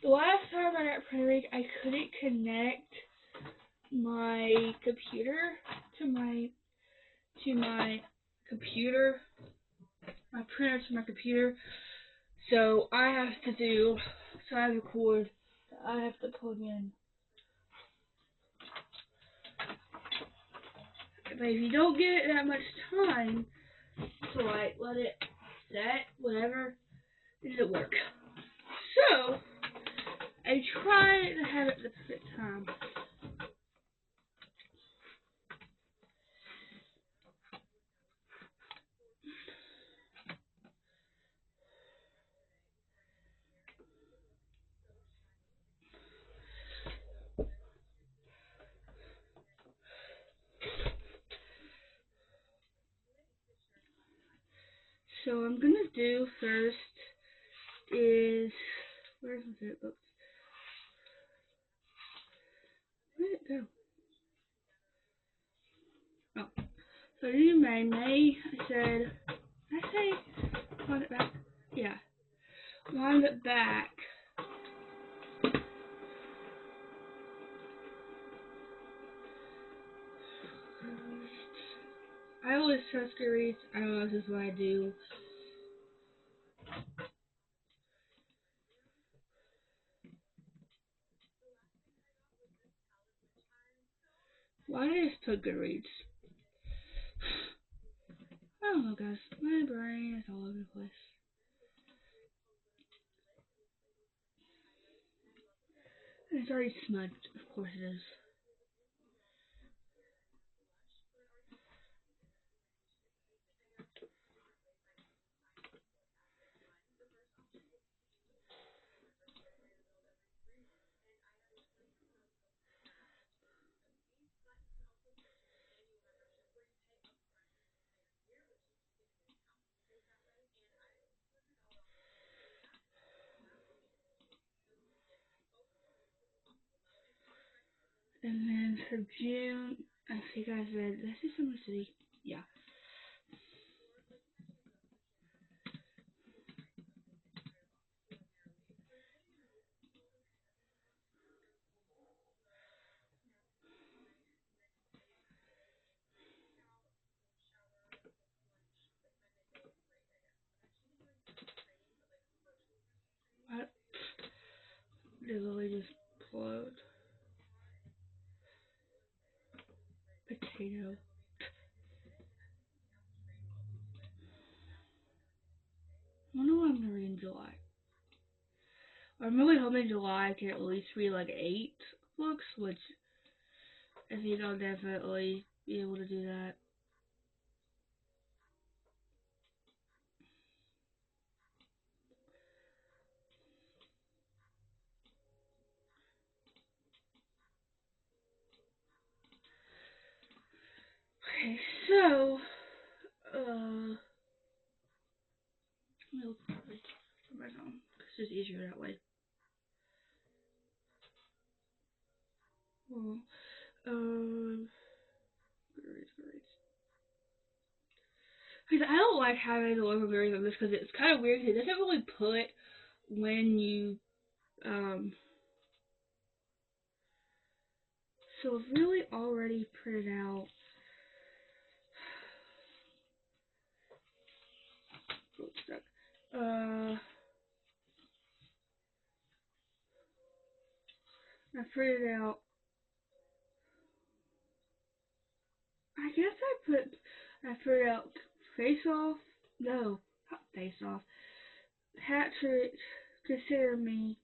the last time I got printed, I couldn't connect my computer to my computer, my printer to my computer. So I have to do, so I have a cord that I have to plug in. But if you don't get that much time to like let it set, whatever, it doesn't work. So I try to have it the perfect time. So I'm gonna do first is where's my favorite books? Where did it go? Oh, so you May. I said, I say wind it back. Yeah, wind it back. I always trust Goodreads. I don't know if this is what I do. Why did I just put Goodreads? I don't know, guys. My brain is all over the place. It's already smudged. Of course it is. And then for June, I think I said, this is Summer City. Yeah. What? Did Lily just explode? Potato. I wonder what I'm gonna read in July. I'm really hoping July I can at least read like 8 books, which I think I'll definitely be able to do that. Okay, so, let me look for my phone, because it's easier that way. Well, Goodreads. Because I don't like having the local Goodreads on this, because it's kind of weird, because it doesn't really put when you, so I've really already printed out, oh, it's stuck. I printed out, I printed out Face Off, no, not Face Off, Hat Trick, Consider Me,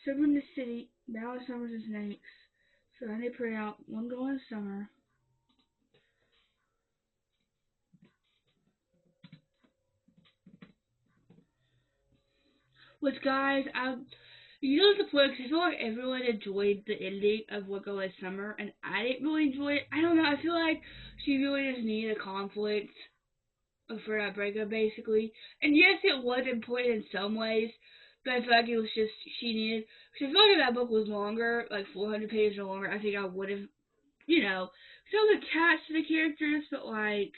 Summer in the City, Now Summers and Snakes. So I need to print out One Going Summer. Which, guys, you know the point, because I feel like everyone enjoyed the ending of One Going Summer, and I didn't really enjoy it. I don't know, I feel like she really just needed a conflict for that breakup, basically. And yes, it was important in some ways, but I feel like it was just, she needed, because I feel like if that book was longer, like 400 pages or longer, I think I would have, felt attached to the characters, but like,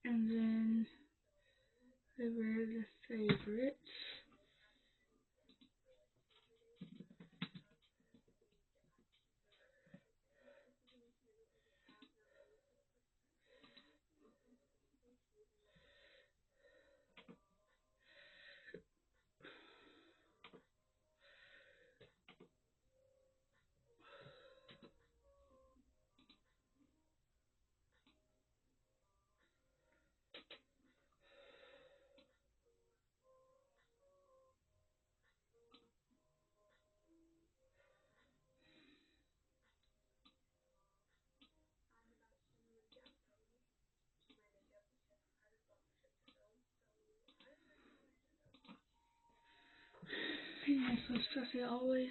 and then I read the favorites. Yeah, so stressy always.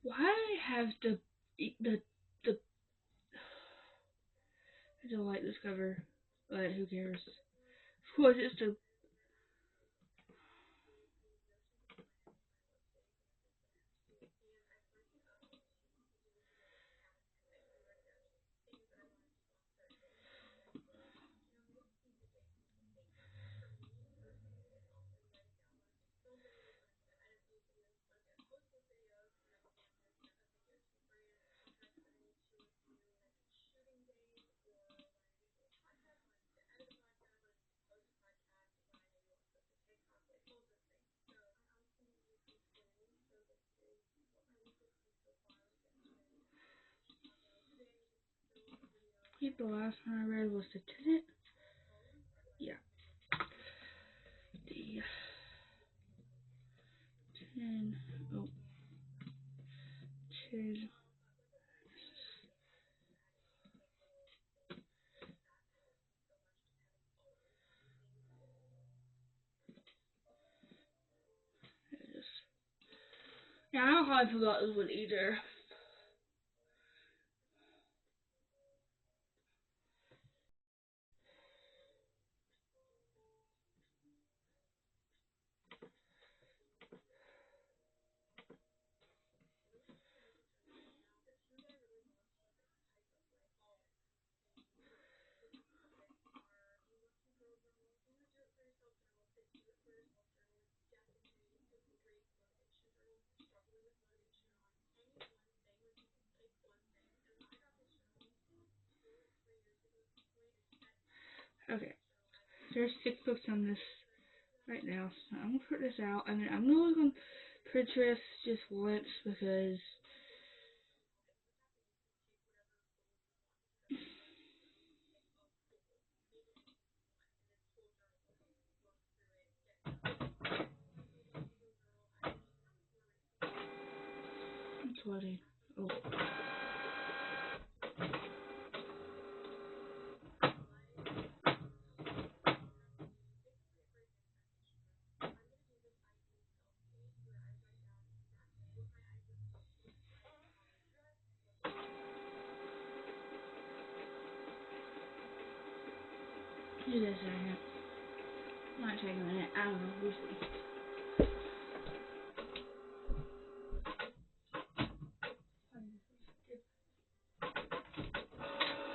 Why do I have the I don't like this cover, but who cares? Of course, it's the think the last one I read was the Tenet. Yeah. The 10. Oh. 10. Yeah, I don't know how I feel about this one either. Okay, there's 6 books on this right now, so I'm gonna put this out. I mean, I'm gonna look on Pinterest just once because I'm sweating. Oh. Do this a second. Might take a minute. I don't know. We'll see.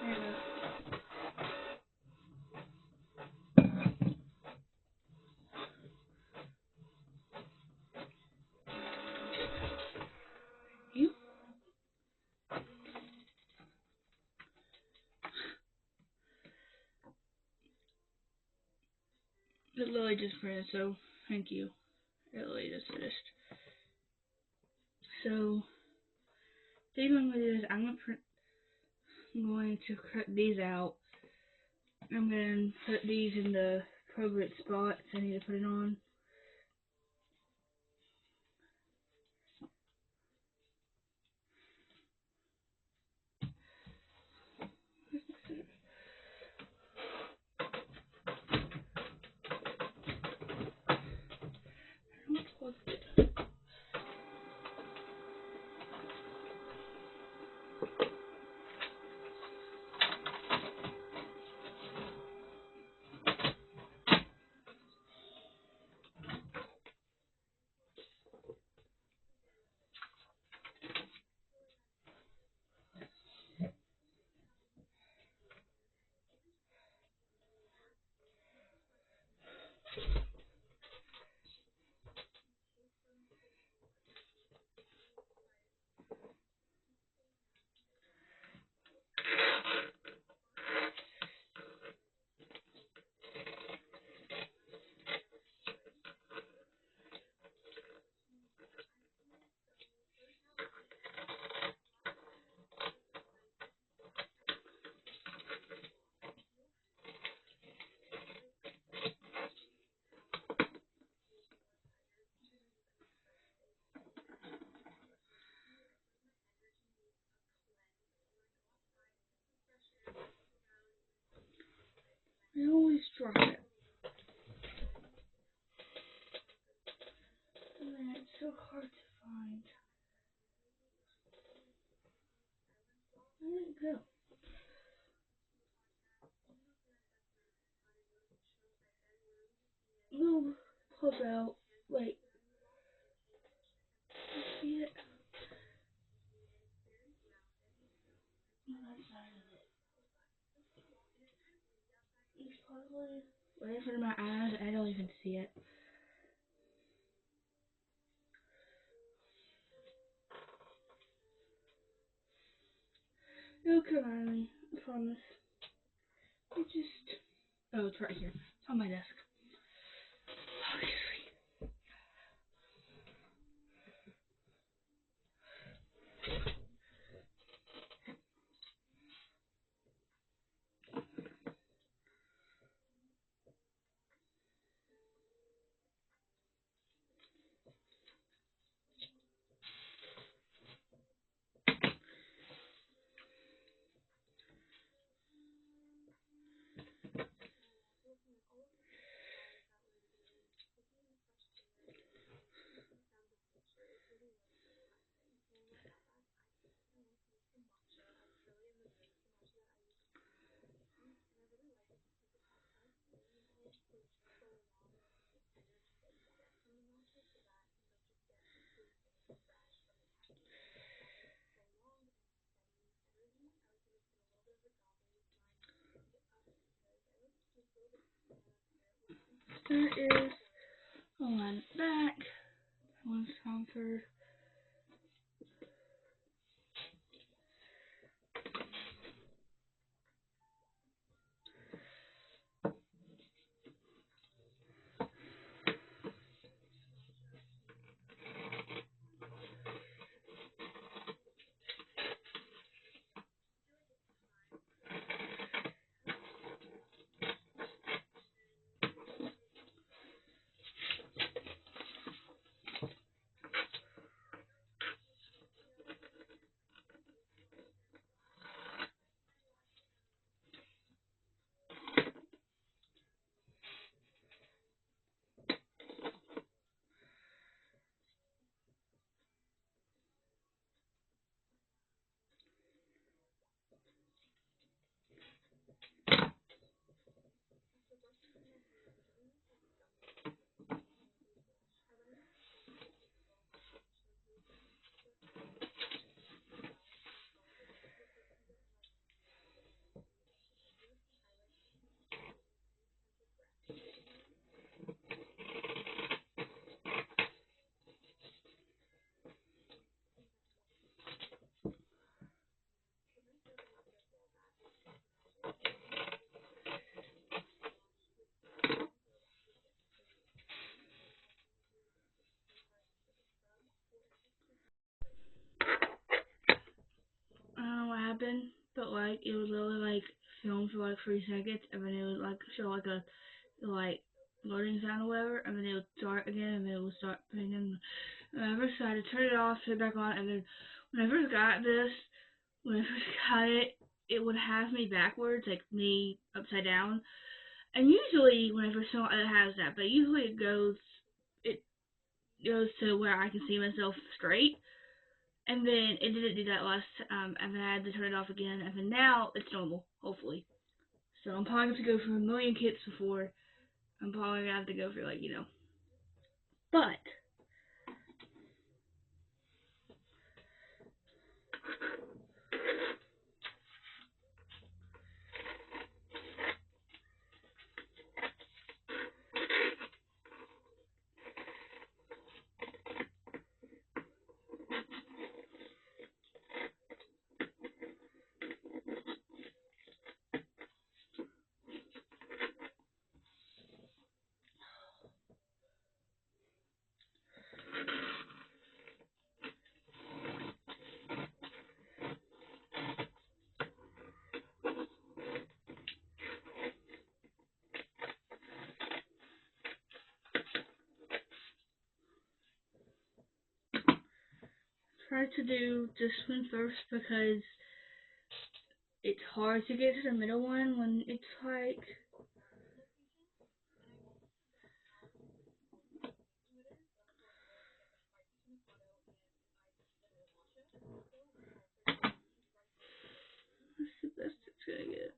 There it goes. You? It literally just printed, so thank you. It literally just finished. So, the thing I'm gonna do is I'm going to cut these out. I'm gonna put these in the appropriate spots I need to put it on. I always drop it. Man, it's so hard to find. Where did it go? Move. Pop out. Wait. I see it. No, that's not it. It's probably right in front of my eyes. I don't even see it. It'll come out of me. I promise. It just... Oh, it's right here. It's on my desk. Okay, There is a line back. One's conquered. I don't know what happened, but like it would literally like film for like 3 seconds, and then it would like show like a like loading sound or whatever, and then it would start again, and then it would start playing. Whenever so I had to turn it off, turn it back on, and then when I first got this, when I first got it, it would have me backwards, like me upside down. And usually when I first saw it, it has that, but usually it goes to where I can see myself straight. And then it didn't do that last and then I had to turn it off again, and then now it's normal, hopefully. So I'm probably going to go for a million kits before I'm probably going to have to go for like, but try to do this one first because it's hard to get to the middle one when it's like that's the best it's gonna get.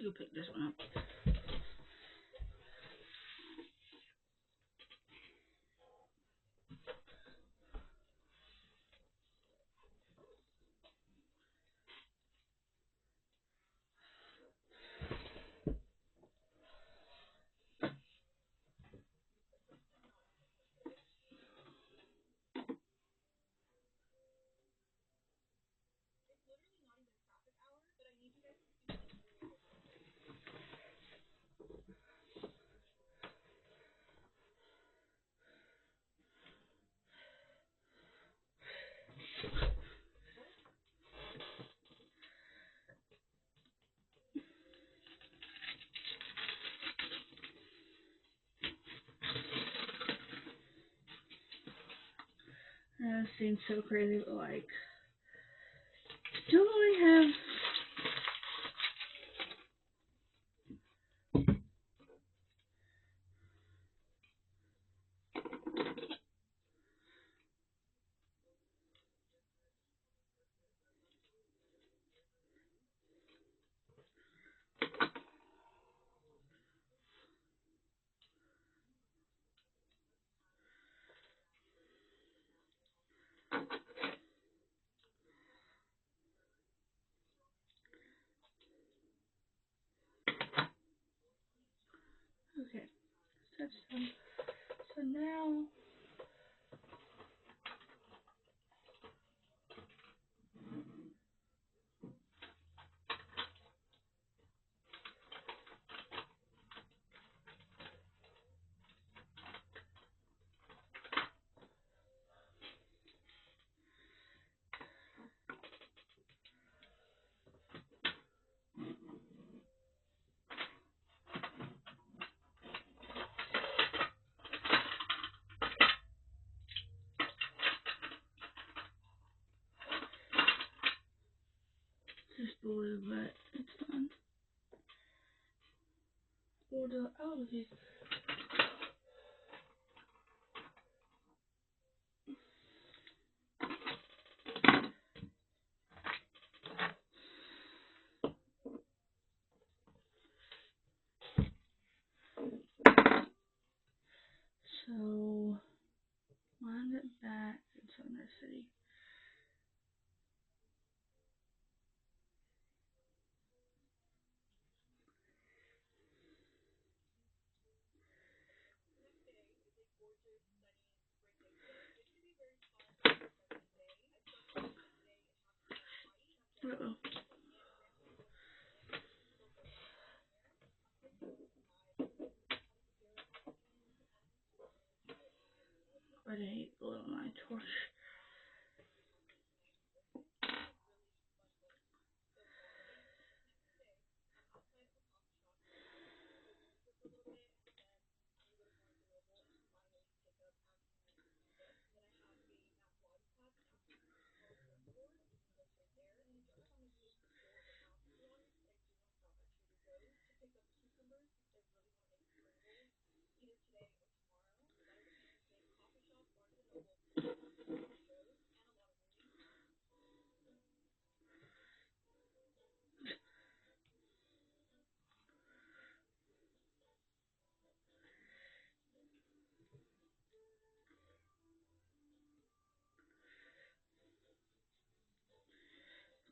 you pick this one up. That seems so crazy, but like, do I have? Okay, that's done. So now. Just blue, but it's done. Order out of it. So, wind it back in Summer City. Uh-oh. I hate blue on my torch.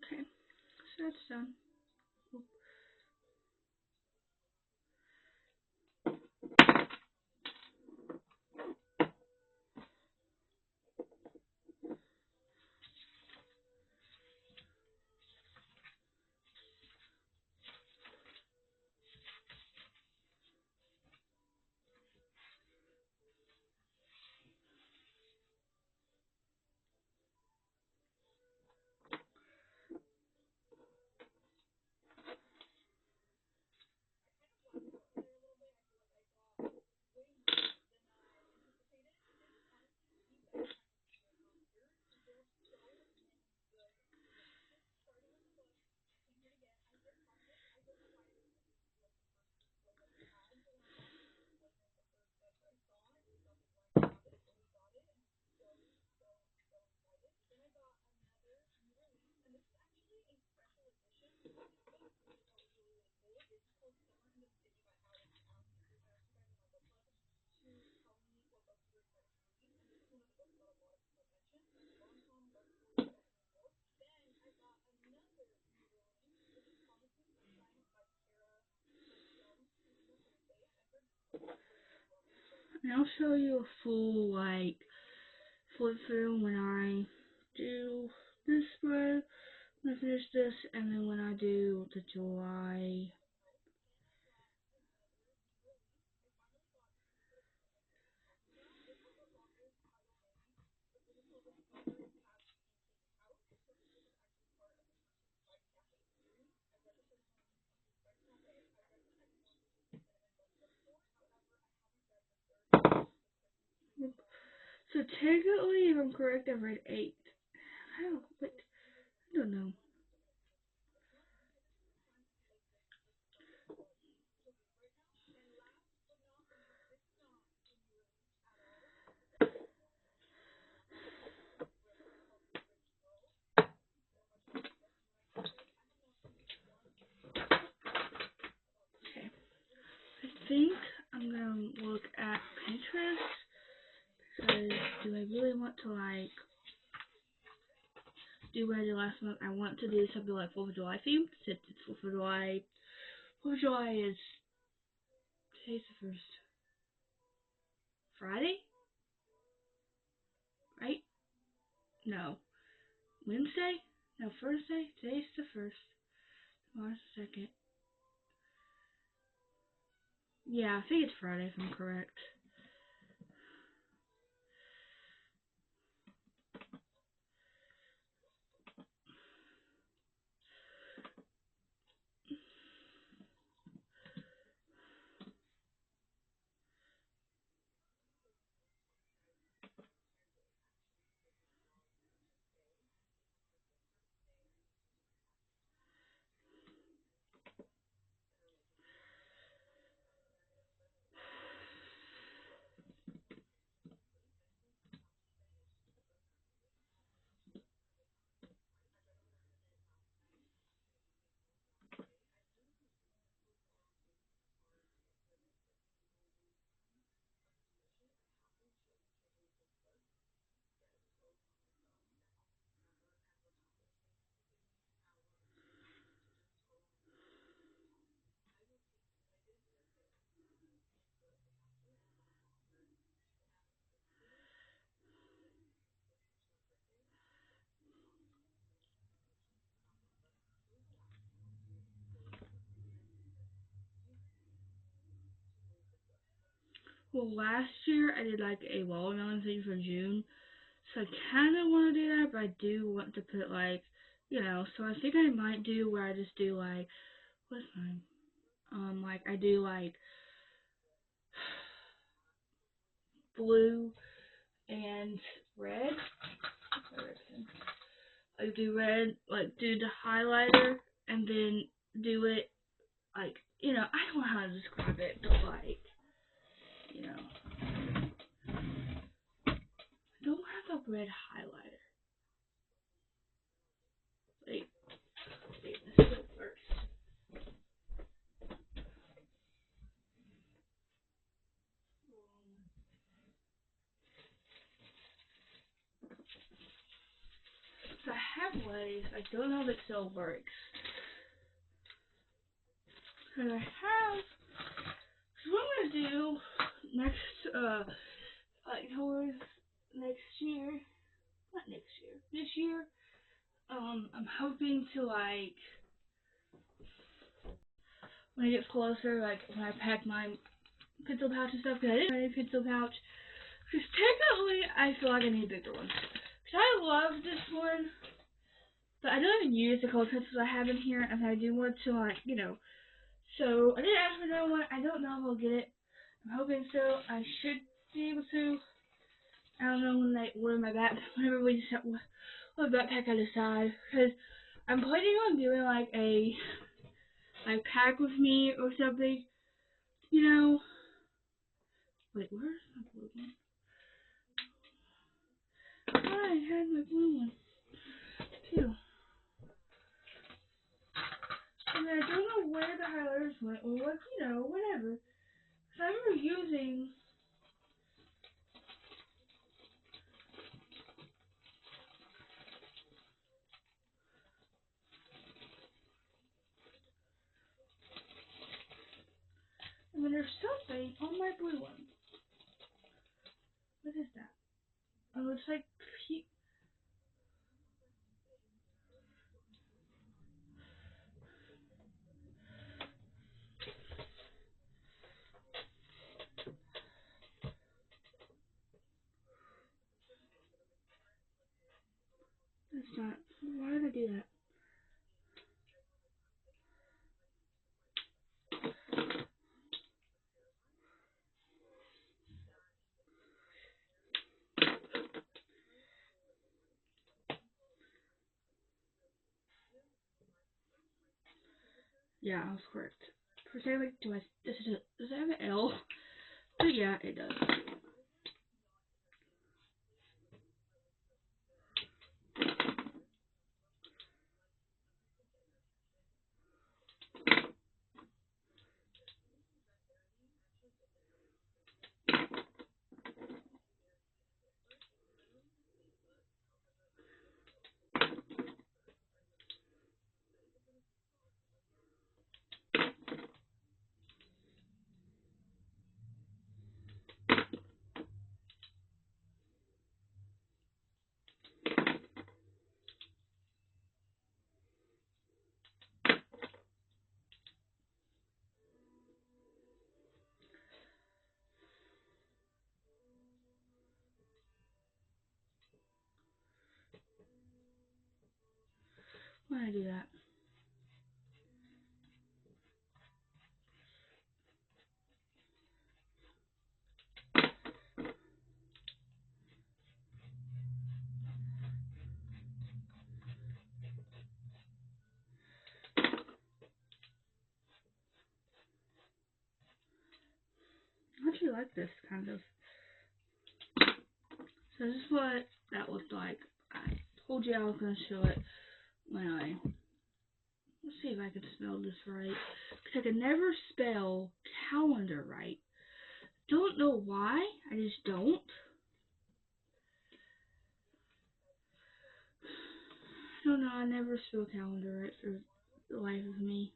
Okay, so that's done. And I'll show you a full like flip through when I do this spread, when I finish this, and then when I do the July. So technically, if I'm correct, I've read 8. I don't know. Okay. I think I'm gonna look at Pinterest because do I really want to like do what I did last month? I want to do something like 4th of July themed since it's 4th of July. 4th of July is today's the first Friday, right? No, Wednesday? No, Thursday. Today's the first. March 2nd. Yeah, I think it's Friday if I'm correct. Well, last year I did like a watermelon thing for June, so I kind of want to do that, but I do want to put like, so I think I might do where I just do like, what's mine? Like I do like blue and red. I do red, like do the highlighter, and then do it like, I don't know how to describe it, but like, I don't have a red highlighter. Wait, this is first. So I have ways, I don't know if it still works. And I have, so what I'm gonna do next, like towards next year, not next year, this year, I'm hoping to like, when it gets closer, like when I pack my pencil pouch and stuff, because I didn't have any pencil pouch, because technically I feel like I need a bigger one. Because I love this one, but I don't even use the colored pencils I have in here, and I do want to like, so I didn't ask for another one. I don't know if I'll get it. I'm hoping so. I should be able to. I don't know when my back, whenever we just have what backpack I decide, because I'm planning on doing like a pack with me or something, you know. Wait, where's my blue one? I had my blue one too. And I don't know where the highlighters went, or what, whatever. So I remember using and then there's something on my blue one. What is that? Oh, it's like that's not. Why did I do that? Yeah, I was correct. For a second, like, does it have an L? But yeah, it does. Why did I do that? I actually like this kind of. So this is what that looked like. I told you I was gonna show it when let's see if I can spell this right. Cause I can never spell calendar right. Don't know why. I just don't. I don't know. I never spell calendar right for the life of me.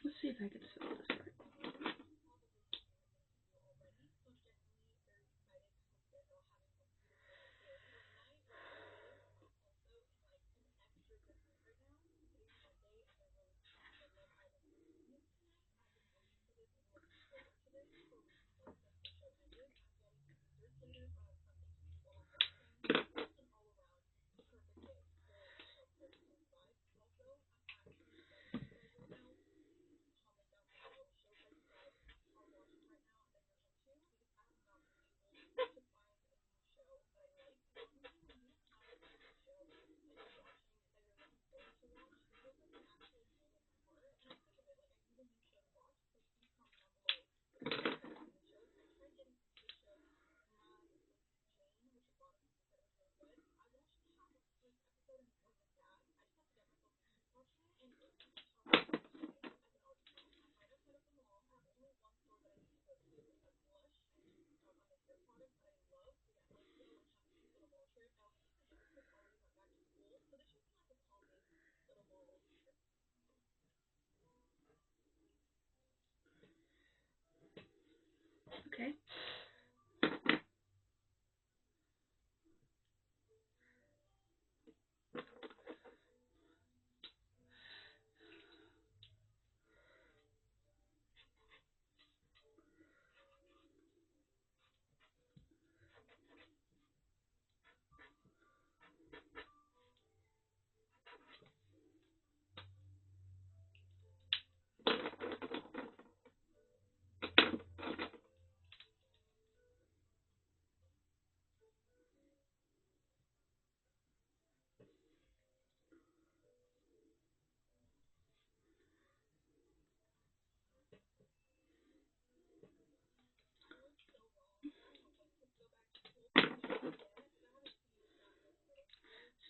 Let's see if I can spell this right. Okay.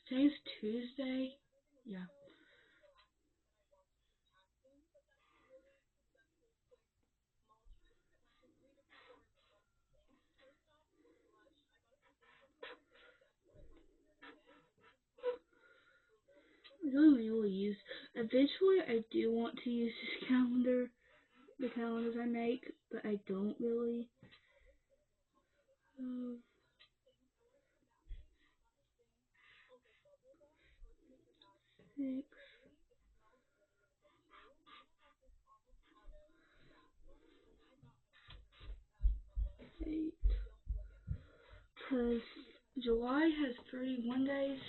So today's Tuesday. Yeah. I don't really use. Eventually, I do want to use this calendar, the calendars I make, but I don't really. Uh, 6, 8, because July has 31 days.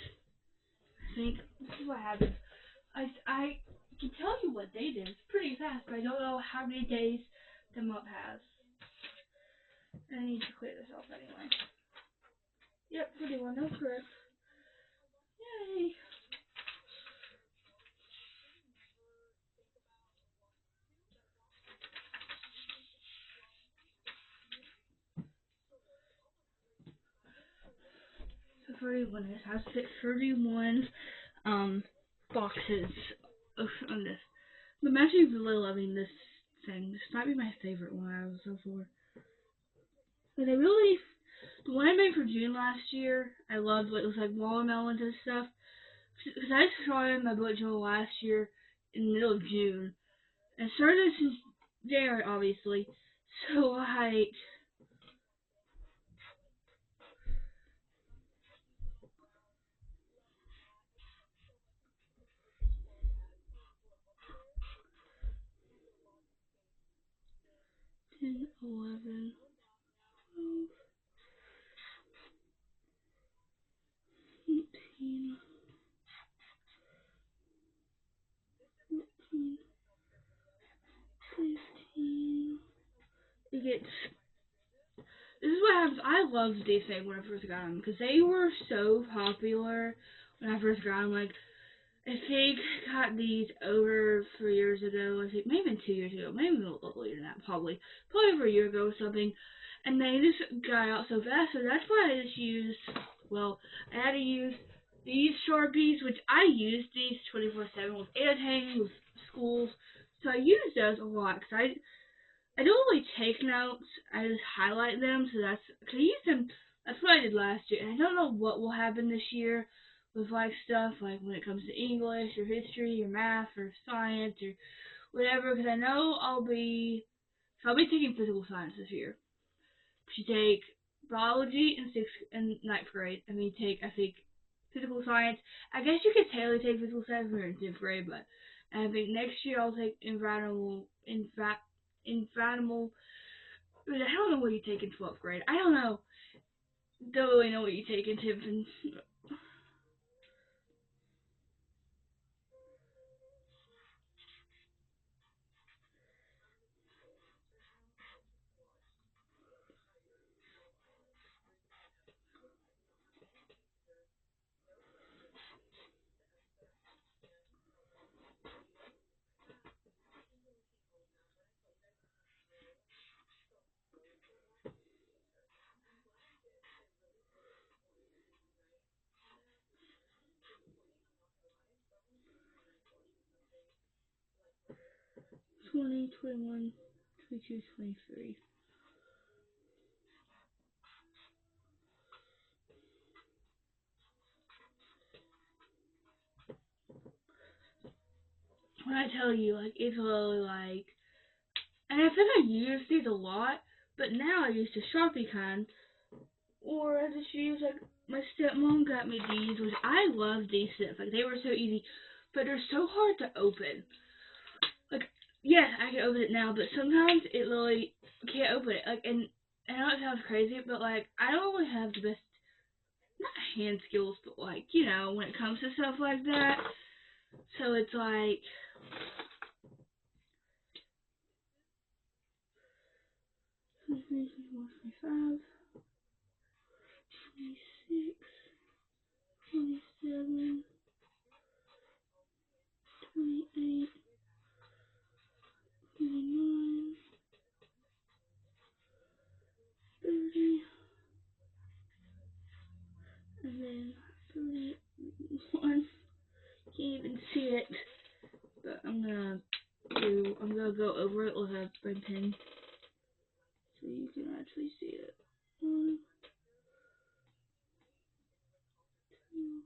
I think this is what happens. I can tell you what date it is pretty fast, but I don't know how many days the month has. And I need to clear this off anyway. Yep, 31, that's correct. Yay! So 31, it has to fit 31 boxes on this. I'm actually really loving this thing. This might be my favorite one I was so far. But I really, the one I made for June last year, I loved what it was like watermelons and stuff. Because I started my bullet journal last year in the middle of June. And started this since January, obviously. So, like, ten, 11, 12, 18, 14, 15. It gets. This is what happens. I loved these things when I first got them because they were so popular when I first got them. Like, I think I got these over 3 years ago. I think maybe even 2 years ago, maybe even a little later than that. Probably over a year ago or something. And they just got out so fast, so that's why I just used. Well, I had to use these Sharpies, which I used these 24/7 with editing, with schools. So I use those a lot because I don't really take notes. I just highlight them, so that's cause I use them. That's what I did last year, and I don't know what will happen this year with like stuff like when it comes to English or history or math or science or whatever. Because I know I'll be taking physical science this year. You take biology in sixth and ninth grade, and then you take I think physical science. I guess you could technically take physical science when you're in 10th grade, but I think next year I'll take environmental. I don't know what you take in 12th grade. I don't know. Don't really know what you take in 10th and 20, 21, 22, 23. When I tell you, like, it's really like, and I think I use these a lot, but now I use the Sharpie kind, or I just use, like, my stepmom got me these, which I love these sets. Like, they were so easy, but they're so hard to open. Like, yes, I can open it now, but sometimes it really can't open it. Like, and I know it sounds crazy, but, like, I don't really have the best, not hand skills, but, like, you know, when it comes to stuff like that. So it's like, 25, 26, 27, 28, 29, 30, and then 31. Can't even see it, but I'm gonna go over it with a red pen so you can actually see it. 1, 2,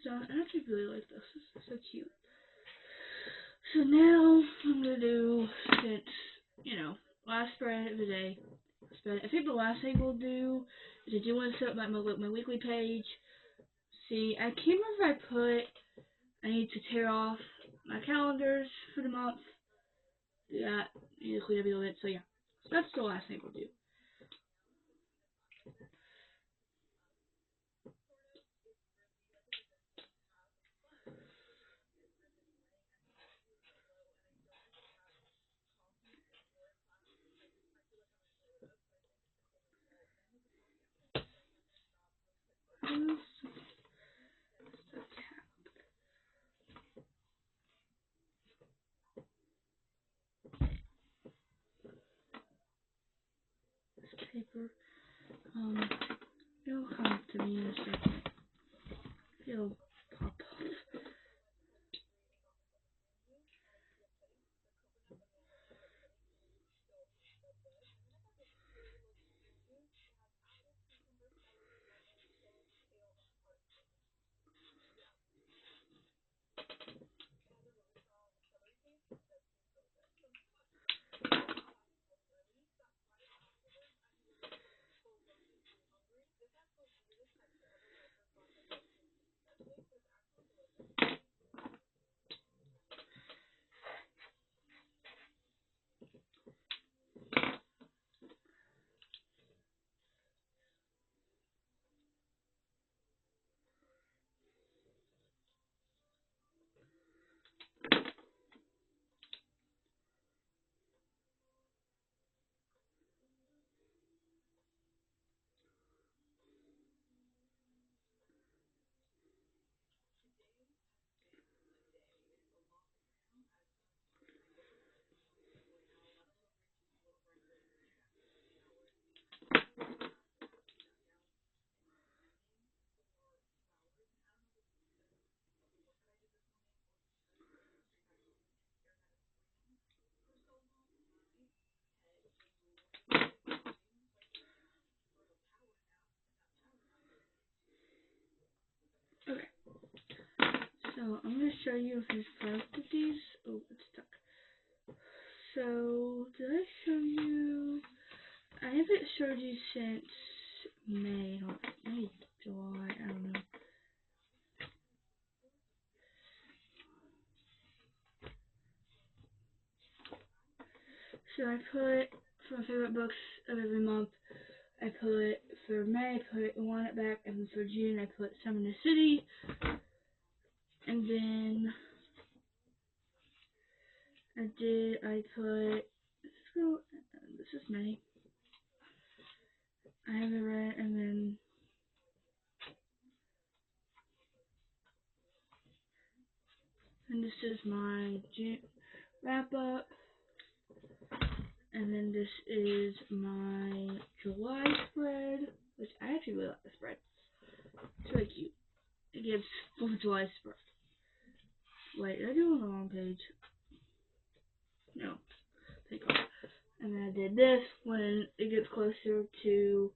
done. I actually really like this. This is so cute. So now I'm gonna do, since, last spread of the day. I think the last thing we'll do is I do want to set up my weekly page. See, I can't remember if I need to tear off my calendars for the month. Do that. I need to clean up a little bit. So yeah, so that's the last thing we'll do. This paper. It'll come up to me in a second. It'll pop off. Okay. So I'm gonna show you his first of these. Oh, it's stuck. So did I show you? I haven't showed you since May. Maybe July. I don't know. So I put for my favorite books of every month. I put for May. I put One It Back, and for June I put Some in the City, and then I put. This is May. I haven't read, and then this is my June wrap up, and then this is my July spread, which I actually really like the spread. It's really cute. It gives 4th of July spread. Wait, did I do it on the wrong page? No, take off. And then I did this. When it gets closer to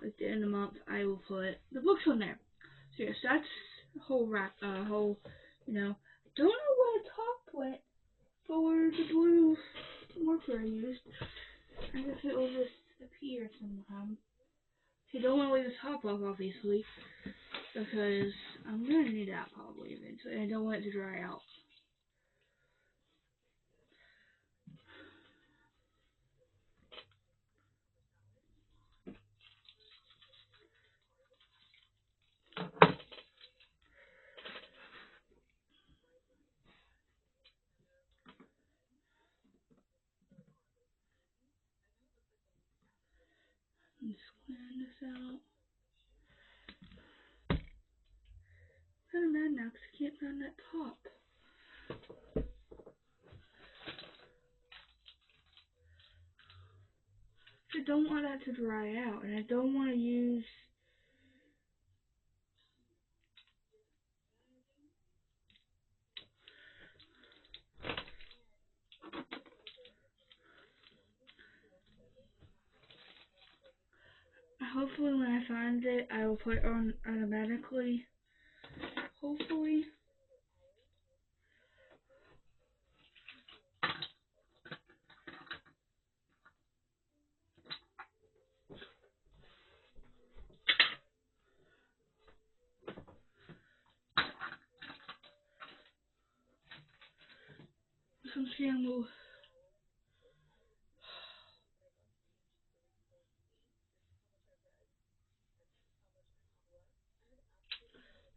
like the end of the month, I will put the books on there. So yes, that's the whole don't know where the top went for the blue marker I used. I guess it will just appear somehow. So you don't want to leave the top off, obviously, because I'm going to need that probably eventually, and I don't want it to dry out. I'm just clearing this out. I'm kind of mad now because I can't find that top. I don't want that to dry out, and I don't want to use hopefully when I find it I will put it on automatically. hopefully. Some scandal.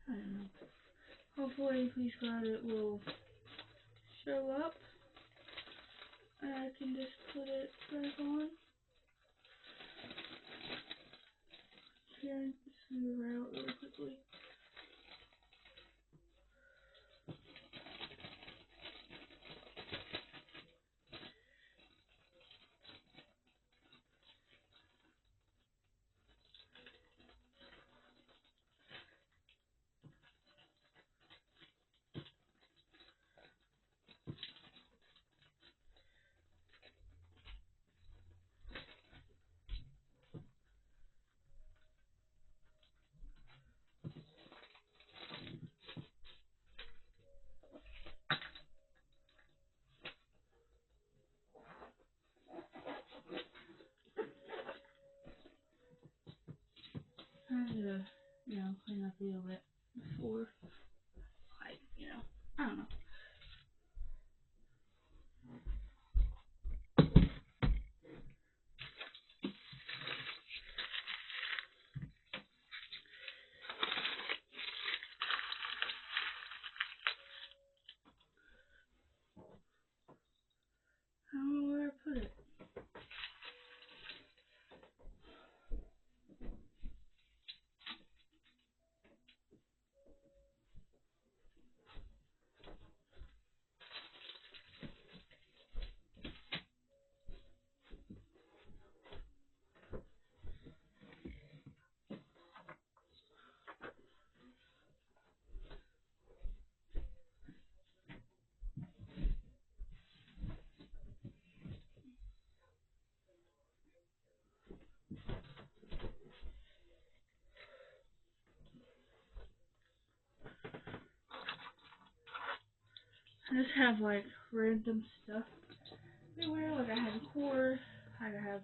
I don't know. Hopefully, please God, it will show up. And I can just put it back on. Here, just move it out really quickly. I had to, clean up a little bit before, I don't know. I don't know where to put it. I just have like random stuff everywhere. Like I have a cord, I have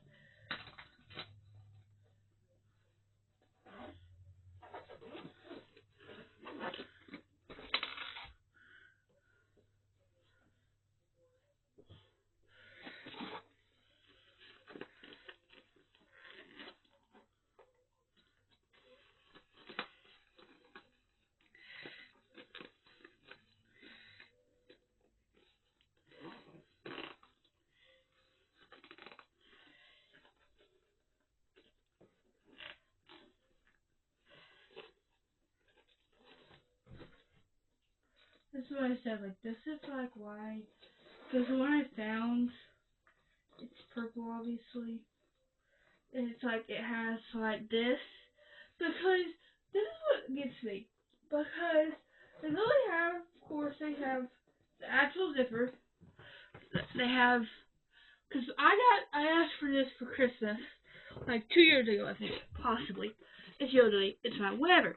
that's what I said, like this is like why, because the one I found, it's purple obviously, and it's like it has like this, because this is what gets me, because they really have, of course they have the actual zipper, they have, because I asked for this for Christmas, like 2 years ago I think, possibly, it's Yodely, it's fine, whatever,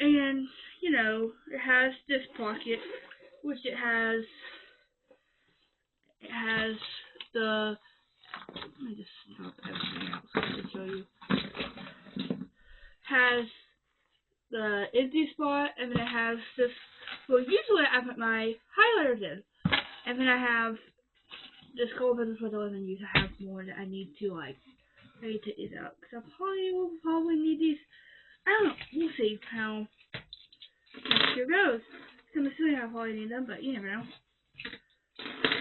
and, it has this pocket, which it has the, let me just stop everything out so I can show you, has the empty spot, and then it has this, well usually I put my highlighters in, and then I have this couple pencils which I don't even use, I have more that I need to take these out, because I will probably need these, I don't know, we'll see how next year goes, I'm assuming I'll probably need them, but you never know.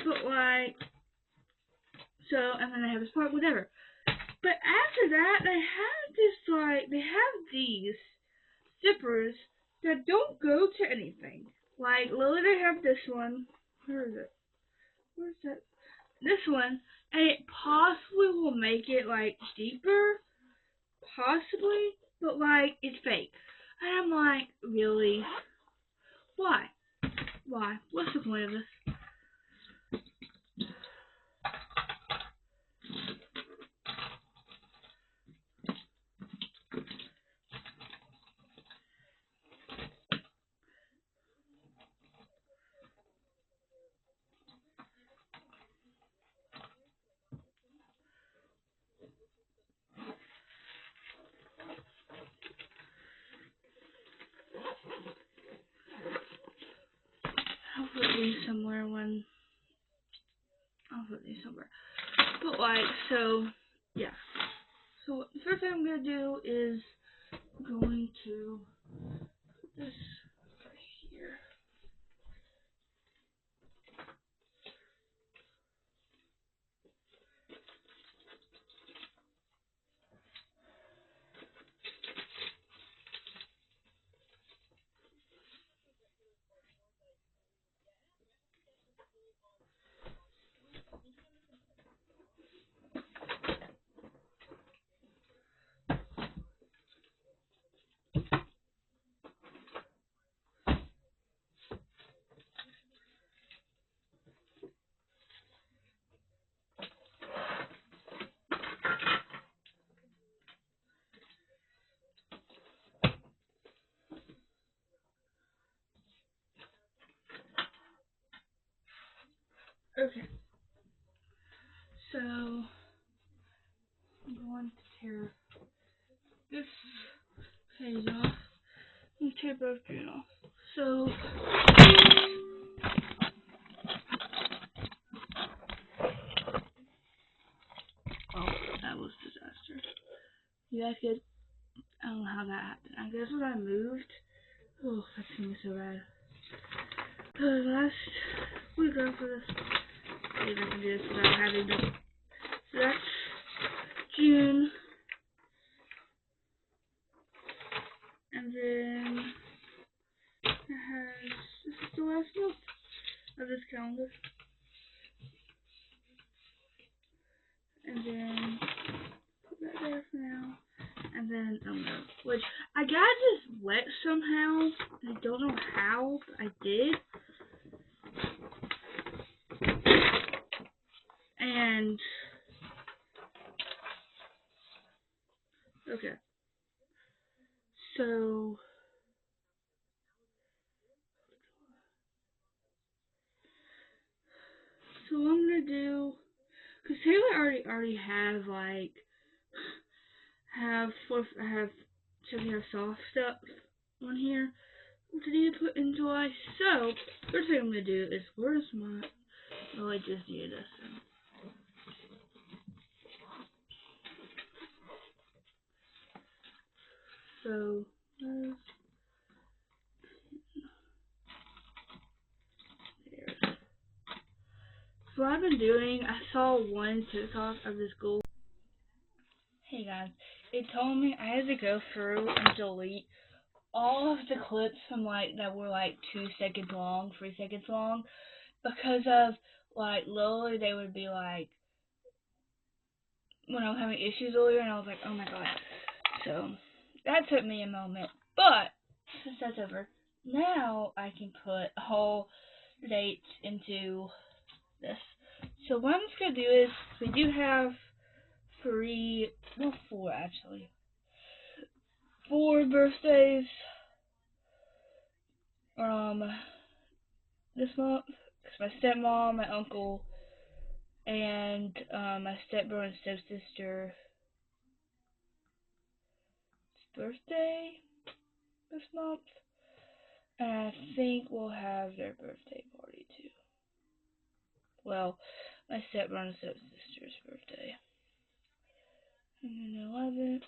But so, and then I have a spot, whatever. But after that, they have these zippers that don't go to anything. Like, Lily, they have this one. Where is it? Where's that? This one, and it possibly will make it, deeper. Possibly. But, it's fake. And I'm like, really? Why? Why? What's the point of this? these somewhere when I'll put these somewhere. But like, so yeah. So the first thing I'm gonna do is going to put this right here. Okay. So I'm going to tear this page off and tear both pages off. So that was disaster. You guys could, I don't know how that happened. I guess when I moved, oh, that's gonna be so bad. Last week after this, see if I can do this without having to. So that's June, and then it has, this is the last month of this calendar. And then put that there for now. And then, which I got this wet somehow. I don't know how, but I did. And, okay. So what I'm gonna do, cause Taylor already have like, something have soft stuff on here to need to put into ice. So, first thing I'm gonna do is, where's my, oh, I just needed this. So, so what I've been doing, I saw one TikTok of this girl. Hey guys, it told me I had to go through and delete all of the clips from like that were like 2 seconds long, 3 seconds long, because of like literally they would be like when I was having issues earlier, and I was like, oh my god. So that took me a moment, but since that's over, now I can put whole dates into this. So what I'm just gonna do is, we do have 4 actually. 4 birthdays this month. Cause my stepmom, my uncle, and my stepbrother and stepsister's birthday this month. And I think we'll have their birthday party too. Well, my stepbrother and stepsister's birthday. And then 11th.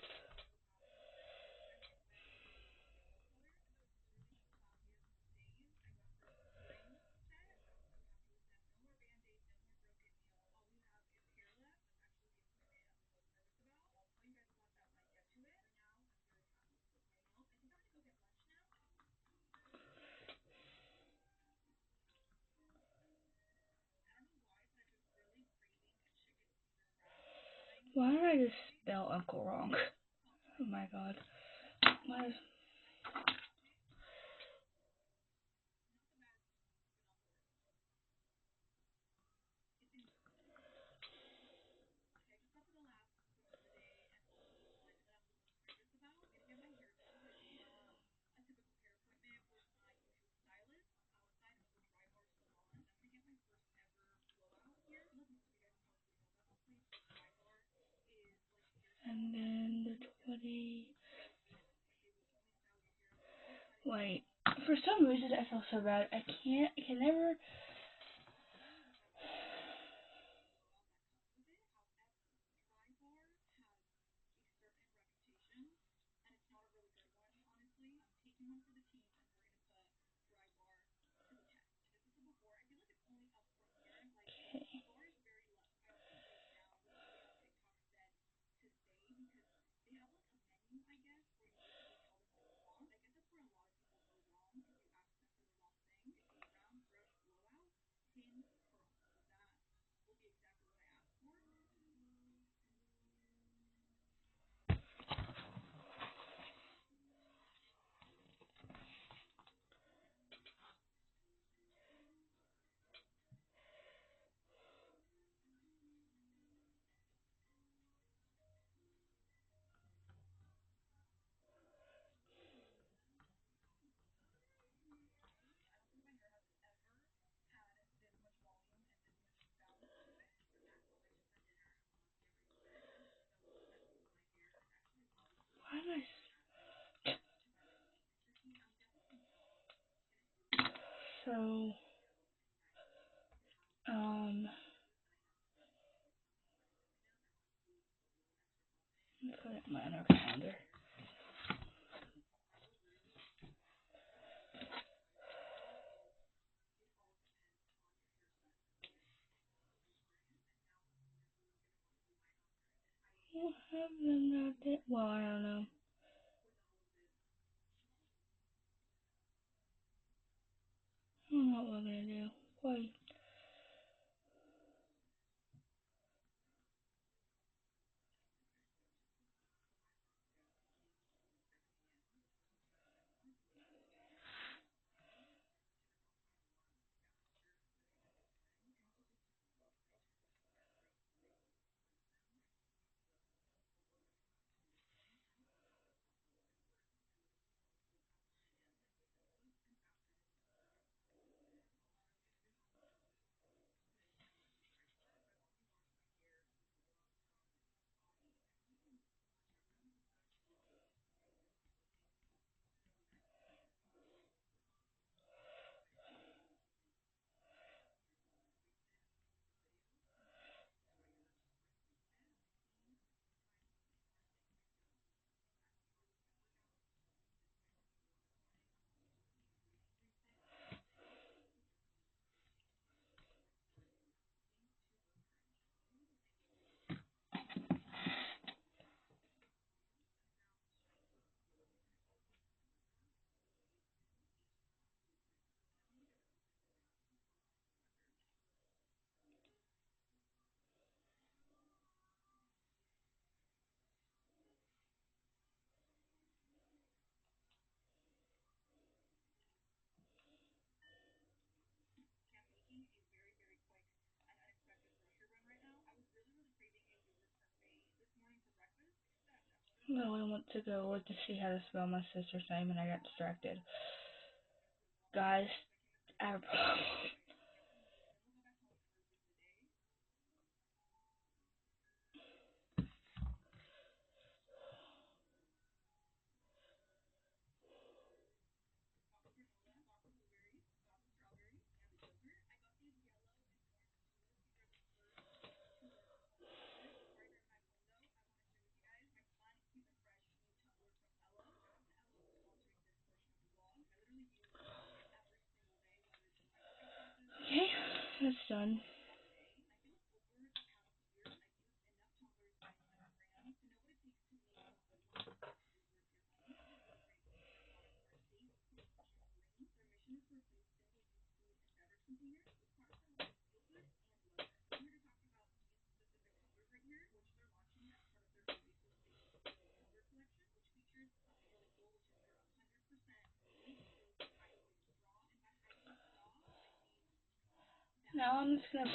Why did I just spell uncle wrong? Oh my god. And then the 20. Wait. for some reason I feel so bad. I can never. Okay. Why am I? So, let me put it in my other calendar. Well, I don't know. I don't know what we're gonna do. Wait. No, I went to go look to see how to spell my sister's name and I got distracted. Guys, I have a problem. Okay, that's done. Now I'm just gonna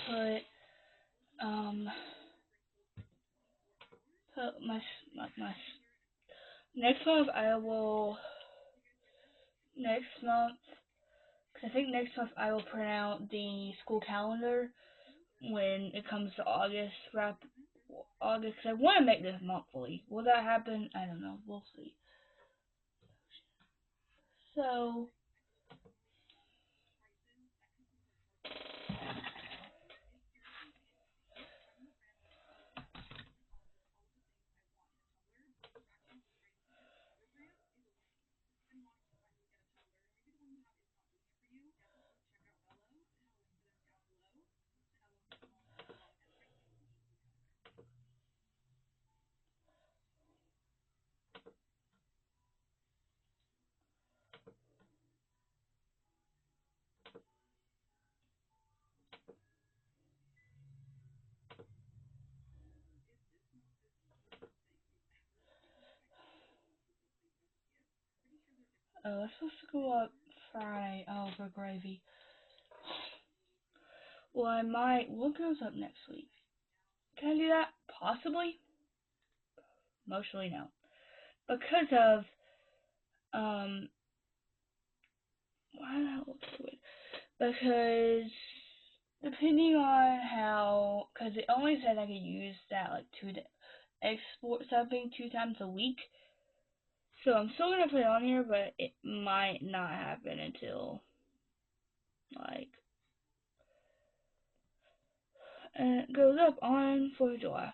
put my next month I will next month cause I think next month I will print out the school calendar when it comes to August. 'Cause I want to make this monthly. Will that happen? I don't know. We'll see. So Oh, I'm supposed to go up Friday. Oh, for gravy. Well, I might. What goes up next week? Can I do that? Possibly. Mostly no. Because of, why the hell do it? Because depending on how, because it only said I could use that like to export something 2 times a week. So I'm still gonna put it on here, but it might not happen until like, and it goes up on 4th of July.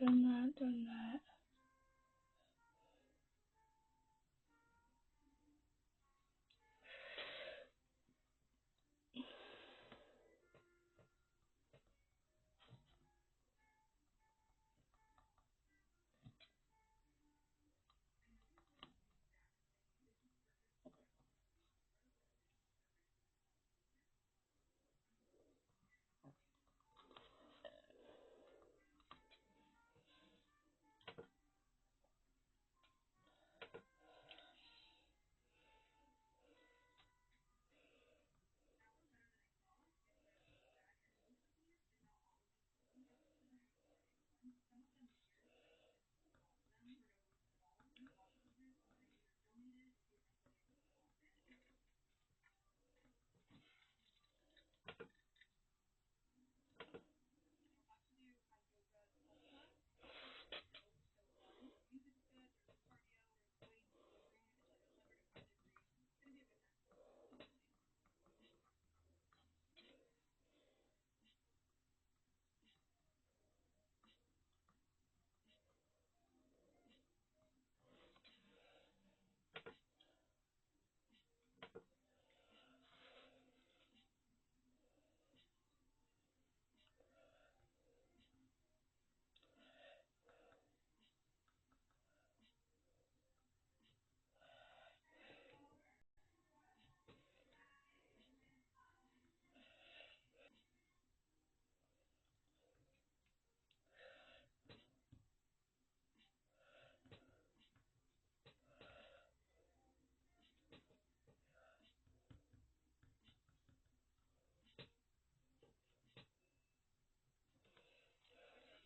Done that, done that.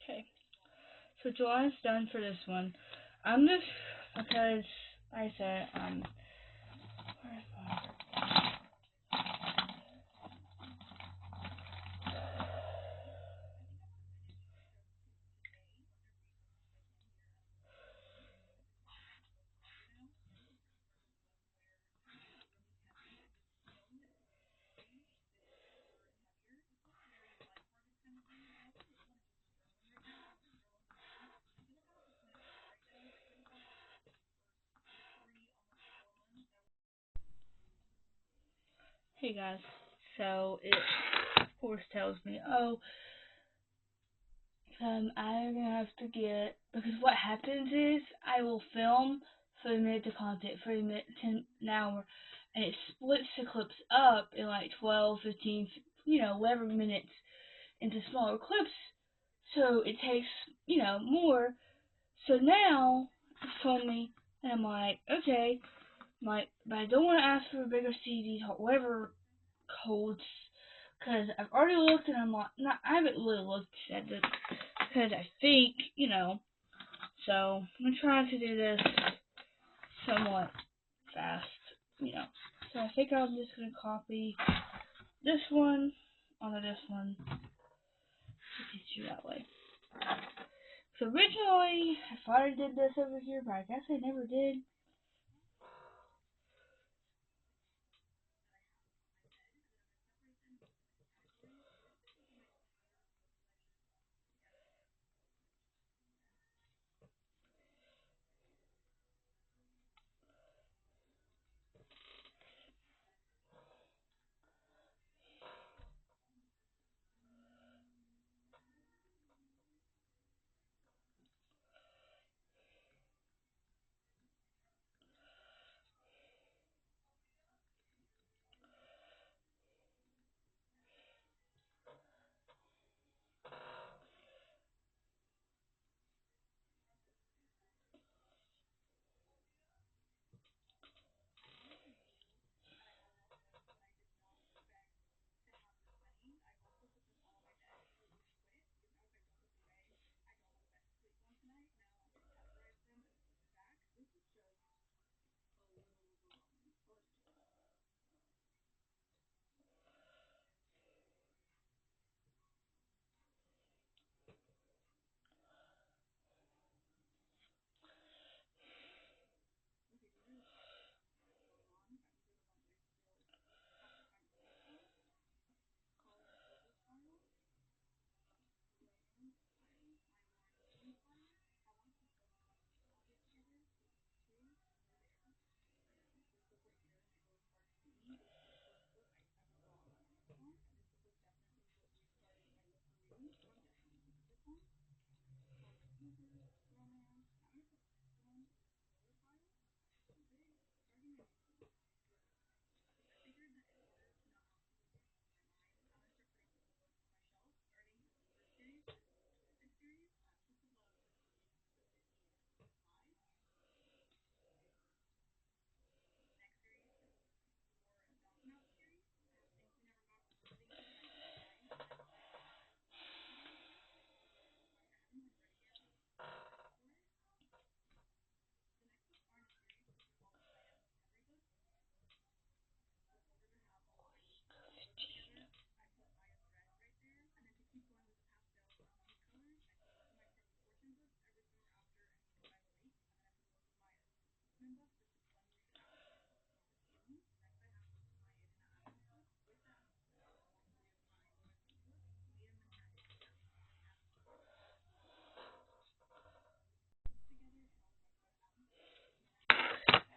Okay. So July's done for this one. I'm just, because, like I said, where's Hey guys, so it of course tells me, oh, I'm gonna have to get, because what happens is I will film 30 minutes of content, 30 minutes, an hour, and it splits the clips up in like 12, 15, whatever minutes into smaller clips, so it takes, more. So now it's told me, and I'm like, okay, but I don't want to ask for a bigger CD, whatever codes, because I've already looked and I'm like, not, I haven't really looked at it because I think, so I'm trying to do this somewhat fast, So I think I'm just going to copy this one onto this one to teach you that way. So originally, I thought I did this over here, but I guess I never did.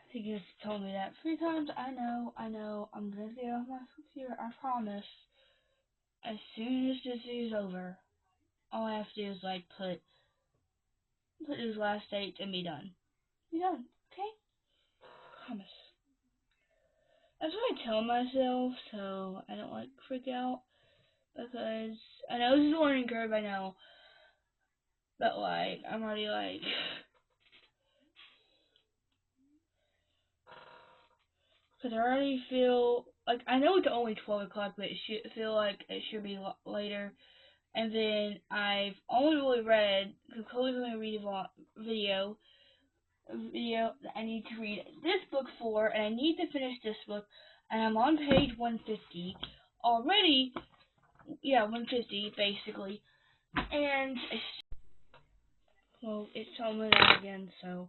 He just told me that 3 times. I know. I'm gonna get off my computer. I promise. As soon as this is over, all I have to do is like put his last date and be done. Be done. Okay? Promise. That's what I tell myself, so I don't like freak out, because I know this is a learning curve. I know, but like I'm already like. Because I already feel like I know it's only 12 o'clock, but it should feel like it should be later. And then I've only really read, because Chloe's going to read a video that I need to read this book for, and I need to finish this book, and I'm on page 150 already. Yeah, 150 basically. And well, it's telling me that again, so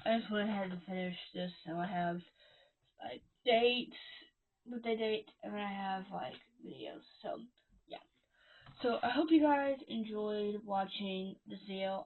I just went ahead and finished this. So I have like dates, birthday date, and I have like videos. So yeah. So I hope you guys enjoyed watching this video.